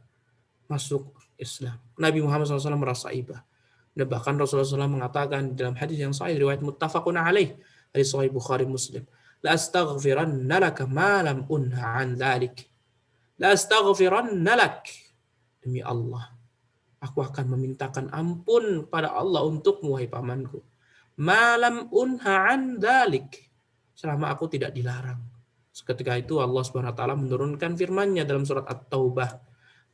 masuk Islam. Nabi Muhammad SAW merasa iba. Dan bahkan Rasulullah SAW mengatakan dalam hadis yang sahih riwayat muttafaqun alaih, hadis sahih Bukhari Muslim, la astaghfiranna laka ma lam unha an dzalik. La astaghfiranna lak. Demi Allah, aku akan memintakan ampun pada Allah untukmu wahai pamanku. Ma lam unha an dzalik. Selama aku tidak dilarang. Seketika itu Allah Subhanahu wa taala menurunkan firman-Nya dalam surat At-Taubah.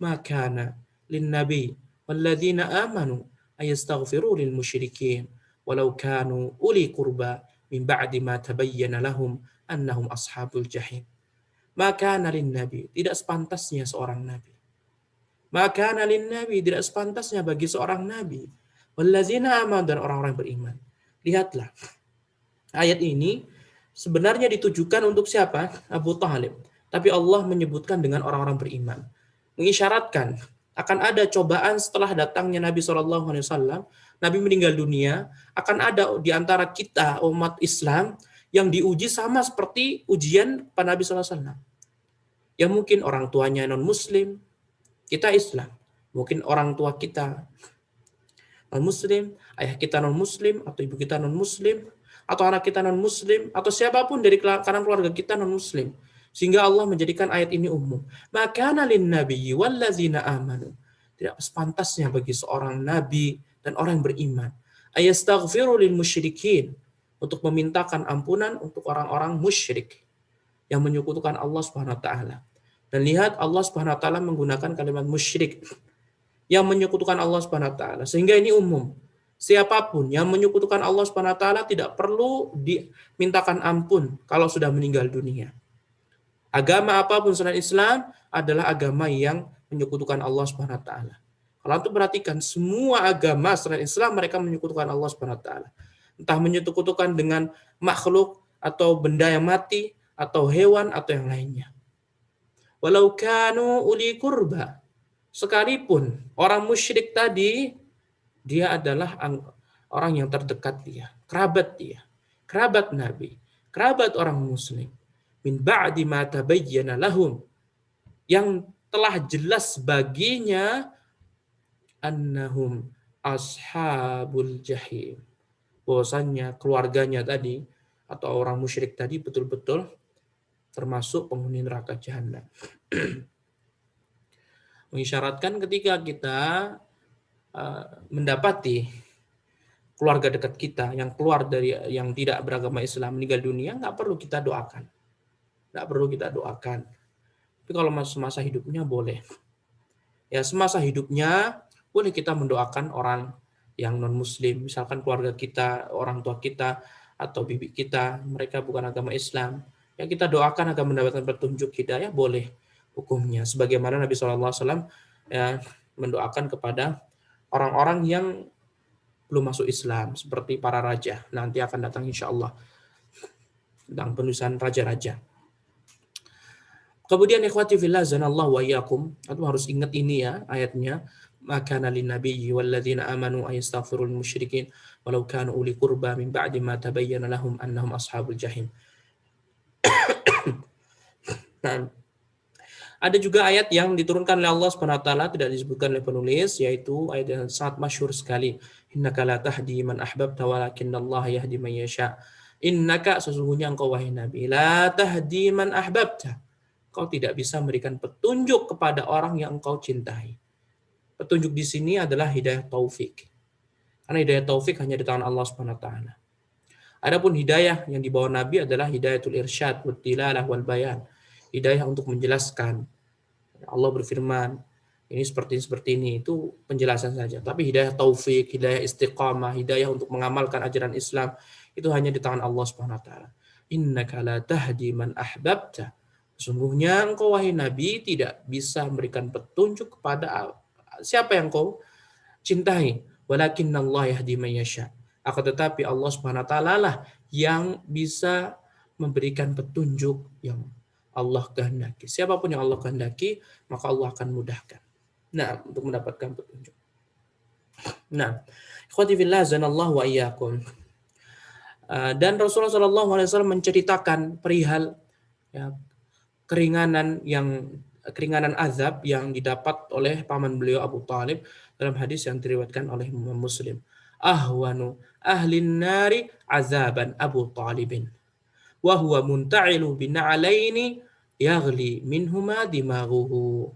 Makana lin nabi walladzina amanu ayastaghfiru lil musyrikin walau kanu uli qurba min ba'di ma tabayyana lahum annahum ashabul jahim. Maka nalin nabi, tidak sepantasnya seorang nabi. Maka nalin nabi, tidak sepantasnya bagi seorang nabi. Wallazina aman, dan orang-orang beriman. Lihatlah, ayat ini sebenarnya ditujukan untuk siapa? Abu Thalib. Tapi Allah menyebutkan dengan orang-orang beriman. Mengisyaratkan Akan ada cobaan setelah datangnya Nabi SAW. Nabi meninggal dunia, akan ada di antara kita umat Islam yang diuji sama seperti ujian pada Nabi SAW. Ya mungkin orang tuanya non-Muslim, kita Islam. Mungkin orang tua kita non-Muslim, ayah kita non-Muslim, atau ibu kita non-Muslim, atau anak kita non-Muslim, atau siapapun dari kalangan keluarga kita non-Muslim. Sehingga Allah menjadikan ayat ini umum. Maka lin nabiyyi wallazina amanu. Tidak sepantasnya bagi seorang nabi dan orang yang beriman. Ayastaghfiru lil musyrikin. Untuk memintakan ampunan untuk orang-orang musyrik yang menyekutukan Allah Subhanahu wa taala. Dan lihat Allah Subhanahu wa taala menggunakan kalimat musyrik yang menyekutukan Allah Subhanahu wa taala. Sehingga ini umum. Siapapun yang menyekutukan Allah Subhanahu wa taala tidak perlu dimintakan ampun kalau sudah meninggal dunia. Agama apapun selain Islam adalah agama yang menyekutukan Allah Subhanahu wa taala. Kalau antum perhatikan semua agama selain Islam mereka menyekutukan Allah Subhanahu wa taala. Entah menyekutukan dengan makhluk atau benda yang mati atau hewan atau yang lainnya. Walau kanu uli kurba. Sekalipun orang musyrik tadi dia adalah orang yang terdekat dia, kerabat Nabi, kerabat orang muslim. Min ba'di ma tabayyana lahum, yang telah jelas baginya annahum ashabul jahim, bahwasannya keluarganya tadi atau orang musyrik tadi betul-betul termasuk penghuni neraka jahanam. Mengisyaratkan ketika kita mendapati keluarga dekat kita yang keluar dari yang tidak beragama Islam meninggal dunia, nggak perlu kita doakan. Tapi kalau semasa hidupnya boleh. Ya semasa hidupnya boleh kita mendoakan orang yang non-Muslim, misalkan keluarga kita, orang tua kita, atau bibi kita, mereka bukan agama Islam. Ya kita doakan agar mendapatkan petunjuk hidayah, boleh hukumnya. Sebagaimana Nabi SAW ya, mendoakan kepada orang-orang yang belum masuk Islam, seperti para raja. Nanti akan datang insya Allah tentang penulisan raja-raja. Kemudian ikhwati fillah zanallahu wa iyyakum, atau harus ingat ini ya ayatnya, maka lin nabiyyi walladzina amanu ayastaghfirul musyrikin walau kanu uli qurba min ba'di ma tabayyana lahum annahum ashabul jahim. Nah, ada juga ayat yang diturunkan oleh Allah Subhanahu wa taala tidak disebutkan oleh penulis, yaitu ayat yang sangat masyhur sekali. Innaka la tahdi man ahbabta walakinnallaha yahdi man yasha. Innaka, sesungguhnya engkau wahai Nabi, la tahdi man ahbabta. Kau tidak bisa memberikan petunjuk kepada orang yang engkau cintai. Petunjuk di sini adalah hidayah taufik. Karena hidayah taufik hanya di tangan Allah Subhanahu wa taala. Adapun hidayah yang dibawa Nabi adalah hidayatul irsyad wal tilalah wal bayan. Hidayah untuk menjelaskan. Allah berfirman, ini seperti ini, itu penjelasan saja. Tapi hidayah taufik, hidayah istiqamah, hidayah untuk mengamalkan ajaran Islam, itu hanya di tangan Allah Subhanahu wa taala. Innaka la tahdi man ahbabta. Sesungguhnya engkau wahai Nabi tidak bisa memberikan petunjuk kepada siapa yang kau cintai. Walakinnallaha yahdi man yasha. Akan tetapi Allah Subhanahu wa taala lah yang bisa memberikan petunjuk yang Allah kehendaki. Siapapun yang Allah kehendaki, maka Allah akan mudahkan. Nah, untuk mendapatkan petunjuk. Nah, ikhwati fillah zanallahu wa iyyakum. Dan Rasulullah SAW menceritakan perihal ya, keringanan azab yang didapat oleh paman beliau Abu Talib dalam hadis yang diriwayatkan oleh Imam Muslim. Ahwanu ahlin nari azaban Abu Talibin wa huwa munta'ilu bina'alaini yaghli minhuma dimaghuhu.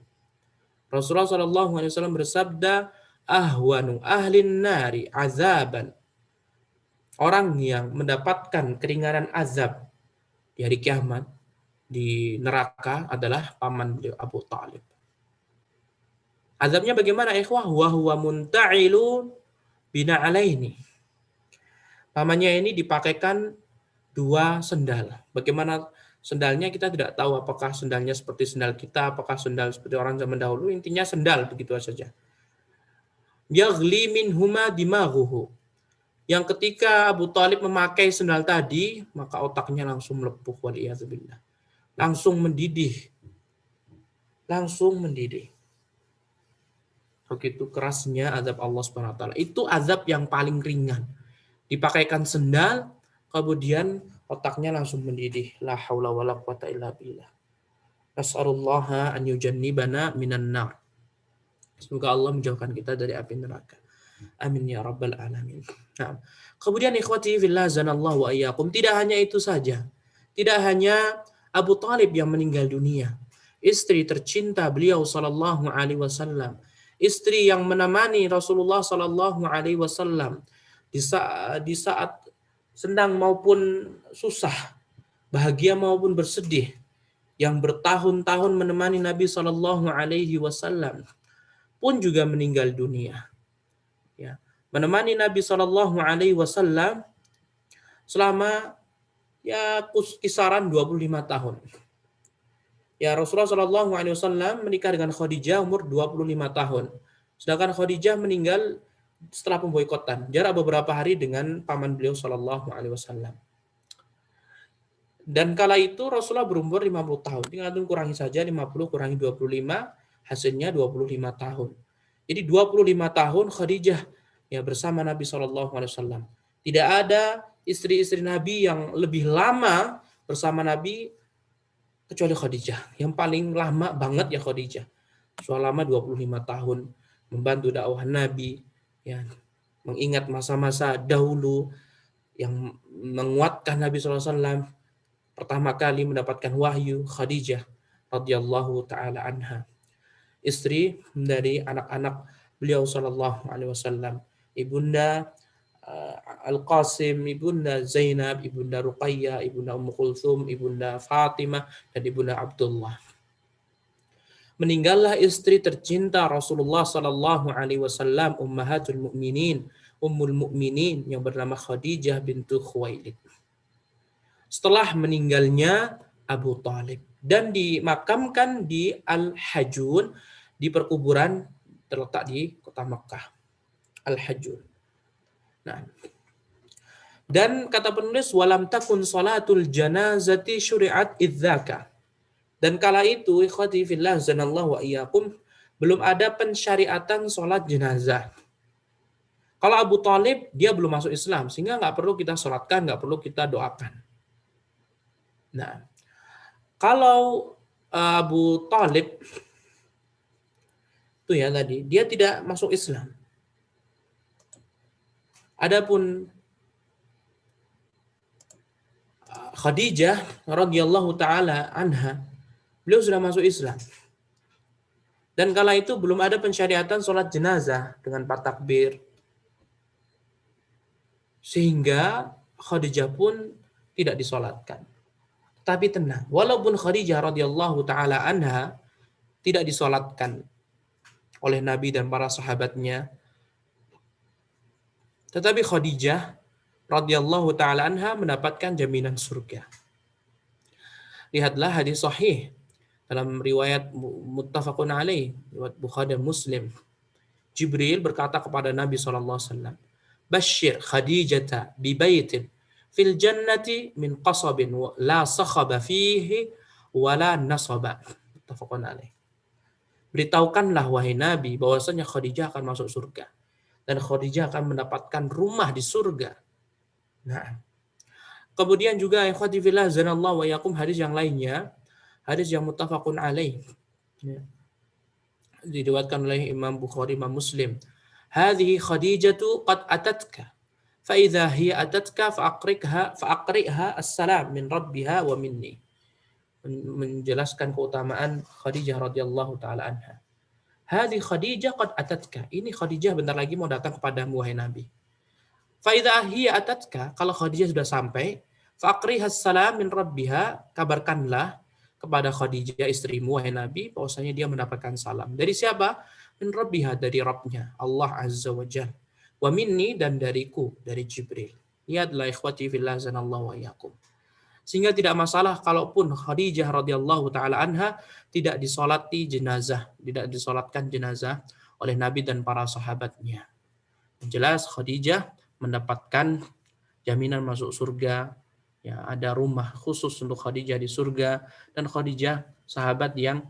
Rasulullah SAW bersabda, ahwanu ahlin nari azaban, orang yang mendapatkan keringanan azab di hari kiamat di neraka adalah paman beliau Abu Talib. Azabnya bagaimana ikhwah? Wa huwa munta'ilun bina'alaini. Pamannya ini dipakaikan 2 sendal. Bagaimana sendalnya kita tidak tahu, apakah sendalnya seperti sendal kita, apakah sendal seperti orang zaman dahulu, intinya sendal begitu saja. Yaghli minhuma dimaghuhu. Yang ketika Abu Talib memakai sendal tadi, maka otaknya langsung melepuh waliyadzubillah. Langsung mendidih. begitu kerasnya azab Allah Subhanahu wa taala. Itu azab yang paling ringan. Dipakaikan sendal, kemudian otaknya langsung mendidih. La haula wala quwata illa billah. Nas'alullaha an yujannibana minan nar. Semoga Allah menjauhkan kita dari api neraka. Amin ya rabbal alamin. Nah, kemudian ikhwati fillah zanallahu wa iyyakum, tidak hanya itu saja. Tidak hanya Abu Thalib yang meninggal dunia. Istri tercinta beliau sallallahu alaihi wasallam, istri yang menemani Rasulullah sallallahu alaihi wasallam di saat senang maupun susah, bahagia maupun bersedih, yang bertahun-tahun menemani Nabi sallallahu alaihi wasallam pun juga meninggal dunia. Ya, menemani Nabi Shallallahu Alaihi Wasallam selama kisaran 25 tahun. Ya, Rasulullah Shallallahu Alaihi Wasallam menikah dengan Khadijah umur 25 tahun. Sedangkan Khadijah meninggal setelah pemboikotan, jarak beberapa hari dengan paman beliau Shallallahu Alaihi Wasallam. Dan kala itu Rasulullah berumur 50 tahun. Tinggal kurangi saja 50 kurangi 25, hasilnya 25 tahun. Jadi 25 tahun Khadijah ya bersama Nabi SAW. Tidak ada istri-istri Nabi yang lebih lama bersama Nabi kecuali Khadijah. Yang paling lama banget ya Khadijah. Selama 25 tahun membantu dakwah Nabi, ya, mengingat masa-masa dahulu yang menguatkan Nabi SAW. Pertama kali mendapatkan wahyu Khadijah radhiyallahu taala anha. Istri dari anak-anak beliau sallallahu alaihi wasallam, Ibunda Al-Qasim, Ibunda Zainab, Ibunda Ruqayyah, Ibunda Ummu Kulthum, Ibunda Fatimah, dan Ibunda Abdullah. Meninggallah istri tercinta Rasulullah sallallahu alaihi wasallam, ummahatul mukminin, ummul mukminin yang bernama Khadijah bintu Khuwailid. Setelah meninggalnya Abu Thalib dan dimakamkan di Al-Hajun, di perkuburan terletak di kota Mekah, Al-Hajun. Nah, dan kata penulis walam takun salatul janazati syuri'at idzaka. Dan kala itu ikhwati fillah zanallahu wa iyyakum, belum ada pensyariatan salat jenazah. Kalau Abu Thalib dia belum masuk Islam sehingga nggak perlu kita salatkan, nggak perlu kita doakan. Nah, kalau Abu Thalib itu ya tadi, dia tidak masuk Islam. Adapun Khadijah radhiyallahu taala anha, beliau sudah masuk Islam. Dan kala itu belum ada pensyariatan sholat jenazah dengan 4 takbir. Sehingga Khadijah pun tidak disolatkan. Tapi tenang, walaupun Khadijah radhiyallahu taala anha tidak disolatkan oleh Nabi dan para sahabatnya, tetapi Khadijah radhiyallahu taala anha mendapatkan jaminan surga. Lihatlah hadis sahih dalam riwayat muttafaqun alaih, riwayat Bukhari dan Muslim. Jibril berkata kepada Nabi SAW, Bashir Khadijata bi baitin fil jannati min qasabin la sakhaba fihi wa la nasaba. Muttafaqun alaih. Beritahukanlah wahai Nabi bahwasanya Khadijah akan masuk surga dan Khadijah akan mendapatkan rumah di surga. Nah, kemudian juga ikhwati fillah zanallahu wa yakum, hadis yang lainnya, hadis yang muttafaqun alaih, ya, diriwayatkan oleh Imam Bukhari, Imam Muslim. Hadhihi Khadijatu qad atatka fa idza hiya atatka fa'aqriha as-salam min rabbiha wa minni. Menjelaskan keutamaan Khadijah radhiyallahu taala anha. Hadhihi Khadijah qad atatka. Ini Khadijah bentar lagi mau datang kepadamu wahai Nabi. Fa idza hiya atatka, kalau Khadijah sudah sampai, fa'aqriha as-salam min rabbiha, kabarkanlah kepada Khadijah istrimu wahai Nabi bahwasanya dia mendapatkan salam. Dari siapa? Min rabbiha, dari Rabbnya, Allah Azza wa Jalla. Wa minni, dan dariku, dari Jibril. Lihatlah ikhwati fillah zanallahu wa iyyakum. Sehingga tidak masalah kalaupun Khadijah radhiyallahu taala anha tidak disolati jenazah, tidak disolatkan jenazah oleh Nabi dan para sahabatnya. Jelas Khadijah mendapatkan jaminan masuk surga. Ya, ada rumah khusus untuk Khadijah di surga, dan Khadijah sahabat yang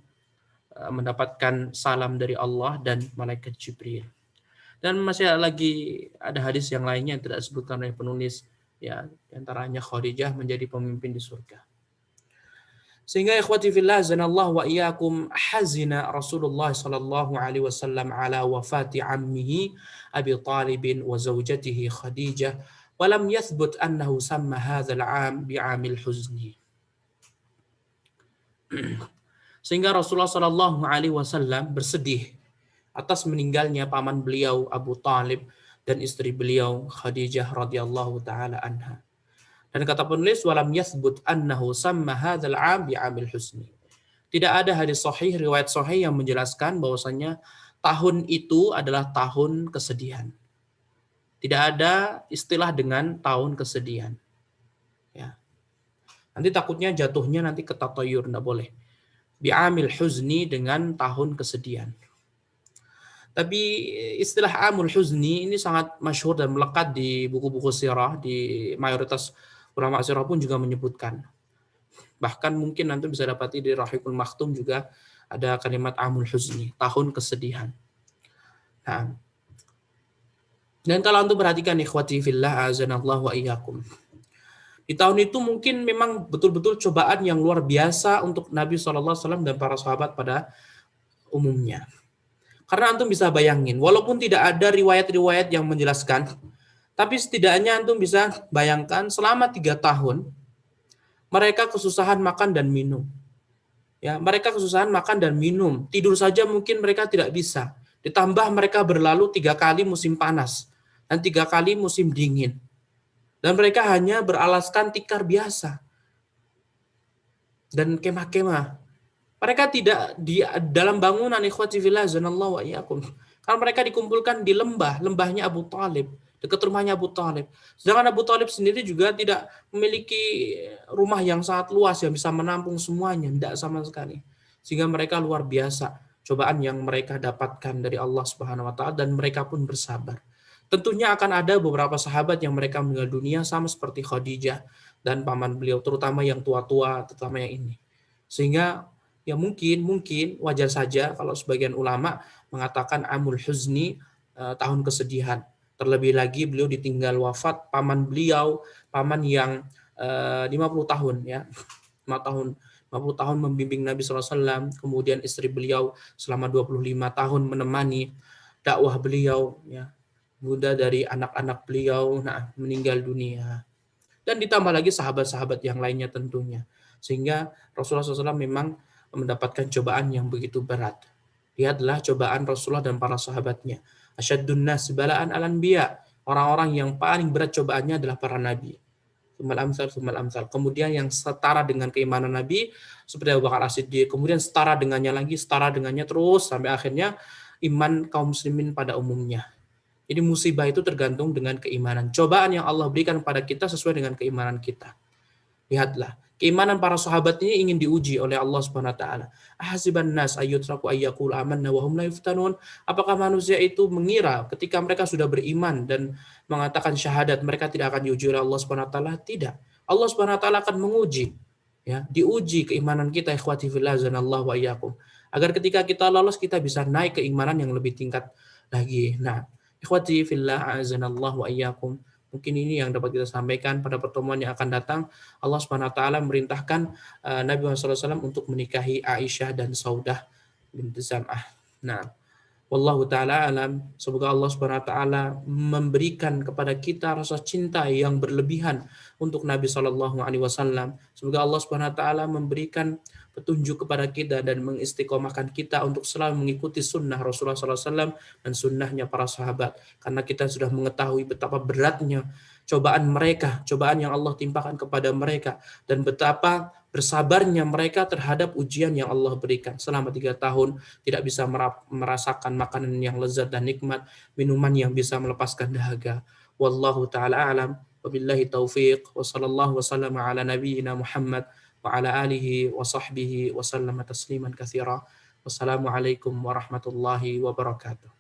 mendapatkan salam dari Allah dan malaikat Jibril. Dan masih ada hadis yang lainnya yang tidak disebutkan oleh penulis, ya, antaranya Khadijah menjadi pemimpin di surga. Sehingga ikhwati fillah zanallahu wa iyyakum, hazina Rasulullah sallallahu alaihi wasallam ala wafati ammihi Abi Talib wa zawjatihi Khadijah wa lam yathbut annahu samma hadzal 'am bi'amil huzni. Sehingga Rasulullah sallallahu alaihi wasallam bersedih atas meninggalnya paman beliau Abu Talib dan istri beliau Khadijah radhiyallahu taala anha. Dan kata penulis, walam yathbut annahu samma hadzal 'am bi'amil husni. Tidak ada hadis sahih, riwayat sahih yang menjelaskan bahwasanya tahun itu adalah tahun kesedihan. Tidak ada istilah dengan tahun kesedihan. Ya. Nanti takutnya jatuhnya nanti ke tatayur, enggak boleh. Bi'amil huzni, dengan tahun kesedihan. Tapi istilah amul huzni ini sangat masyhur dan melekat di buku-buku sirah, di mayoritas ulama sirah pun juga menyebutkan. Bahkan mungkin nanti bisa dapati di Rahiqul Maktum juga ada kalimat amul huzni, tahun kesedihan. Nah, dan kalau antum perhatikan ikhwati fillah azanallahu wa iyyakum. Di tahun itu mungkin memang betul-betul cobaan yang luar biasa untuk Nabi SAW dan para sahabat pada umumnya. Karena antum bisa bayangin, walaupun tidak ada riwayat-riwayat yang menjelaskan, tapi setidaknya antum bisa bayangkan selama 3 tahun, mereka kesusahan makan dan minum. Ya, mereka kesusahan makan dan minum. Tidur saja mungkin mereka tidak bisa. Ditambah mereka berlalu 3 kali musim panas dan 3 kali musim dingin. Dan mereka hanya beralaskan tikar biasa dan kemah-kemah. Mereka tidak di dalam bangunan, ikhwati fillah zanallahu wa iyyakum. Karena mereka dikumpulkan di lembahnya Abu Talib, dekat rumahnya Abu Talib. Sedangkan Abu Talib sendiri juga tidak memiliki rumah yang sangat luas yang bisa menampung semuanya, tidak sama sekali. Sehingga mereka luar biasa cobaan yang mereka dapatkan dari Allah Subhanahu wa taala, dan mereka pun bersabar. Tentunya akan ada beberapa sahabat yang mereka meninggal dunia sama seperti Khadijah dan paman beliau, terutama yang tua-tua, terutama yang ini. Sehingga ya mungkin wajar saja kalau sebagian ulama mengatakan amul huzni, tahun kesedihan. Terlebih lagi beliau ditinggal wafat paman beliau, paman yang 50 tahun ya. 50 tahun membimbing Nabi SAW, kemudian istri beliau selama 25 tahun menemani dakwah beliau ya. Bunda dari anak-anak beliau meninggal dunia. Dan ditambah lagi sahabat-sahabat yang lainnya tentunya. Sehingga Rasulullah SAW memang mendapatkan cobaan yang begitu berat. Lihatlah cobaan Rasulullah dan para sahabatnya. Asyaddun nas bala'an al-anbiya. Orang-orang yang paling berat cobaannya adalah para nabi. Tsummal amsal. Kemudian yang setara dengan keimanan Nabi seperti Abu Bakar As-Siddiq. Kemudian setara dengannya terus sampai akhirnya iman kaum muslimin pada umumnya. Jadi musibah itu tergantung dengan keimanan. Cobaan yang Allah berikan kepada kita sesuai dengan keimanan kita. Lihatlah, keimanan para sahabat ini ingin diuji oleh Allah Subhanahu wa taala. Ahasiban nas ayyutraku ayyaqul amanna wa hum la yuftanun? Apakah manusia itu mengira ketika mereka sudah beriman dan mengatakan syahadat mereka tidak akan diuji oleh Allah Subhanahu wa taala? Tidak. Allah Subhanahu wa taala akan menguji, ya, diuji keimanan kita, ikhwati fillah zanallahu wa iyyakum. Agar ketika kita lolos kita bisa naik keimanan yang lebih tingkat lagi. Nah, ikhwati fillah azanallahu wa iyyakum. Mungkin ini yang dapat kita sampaikan pada pertemuan yang akan datang. Allah Subhanahu wa taala merintahkan Nabi Muhammad SAW untuk menikahi Aisyah dan Saudah binti Zam'ah. Nah, wallahu taala alam. Semoga Allah Subhanahu wa taala memberikan kepada kita rasa cinta yang berlebihan untuk Nabi sallallahu alaihi wasallam. Semoga Allah Subhanahu wa taala memberikan petunjuk kepada kita dan mengistiqomahkan kita untuk selalu mengikuti sunnah Rasulullah SAW dan sunnahnya para sahabat. Karena kita sudah mengetahui betapa beratnya cobaan mereka, cobaan yang Allah timpakan kepada mereka, dan betapa bersabarnya mereka terhadap ujian yang Allah berikan. Selama 3 tahun tidak bisa merasakan makanan yang lezat dan nikmat, minuman yang bisa melepaskan dahaga. Wallahu ta'ala a'lam. Wabillahi taufiq. Wa sallallahu wa sallama ala nabiyyina Muhammad wa ala alihi wa sahbihi wa sallama tasliman katsira. Wassalamualaikum warahmatullahi wabarakatuh.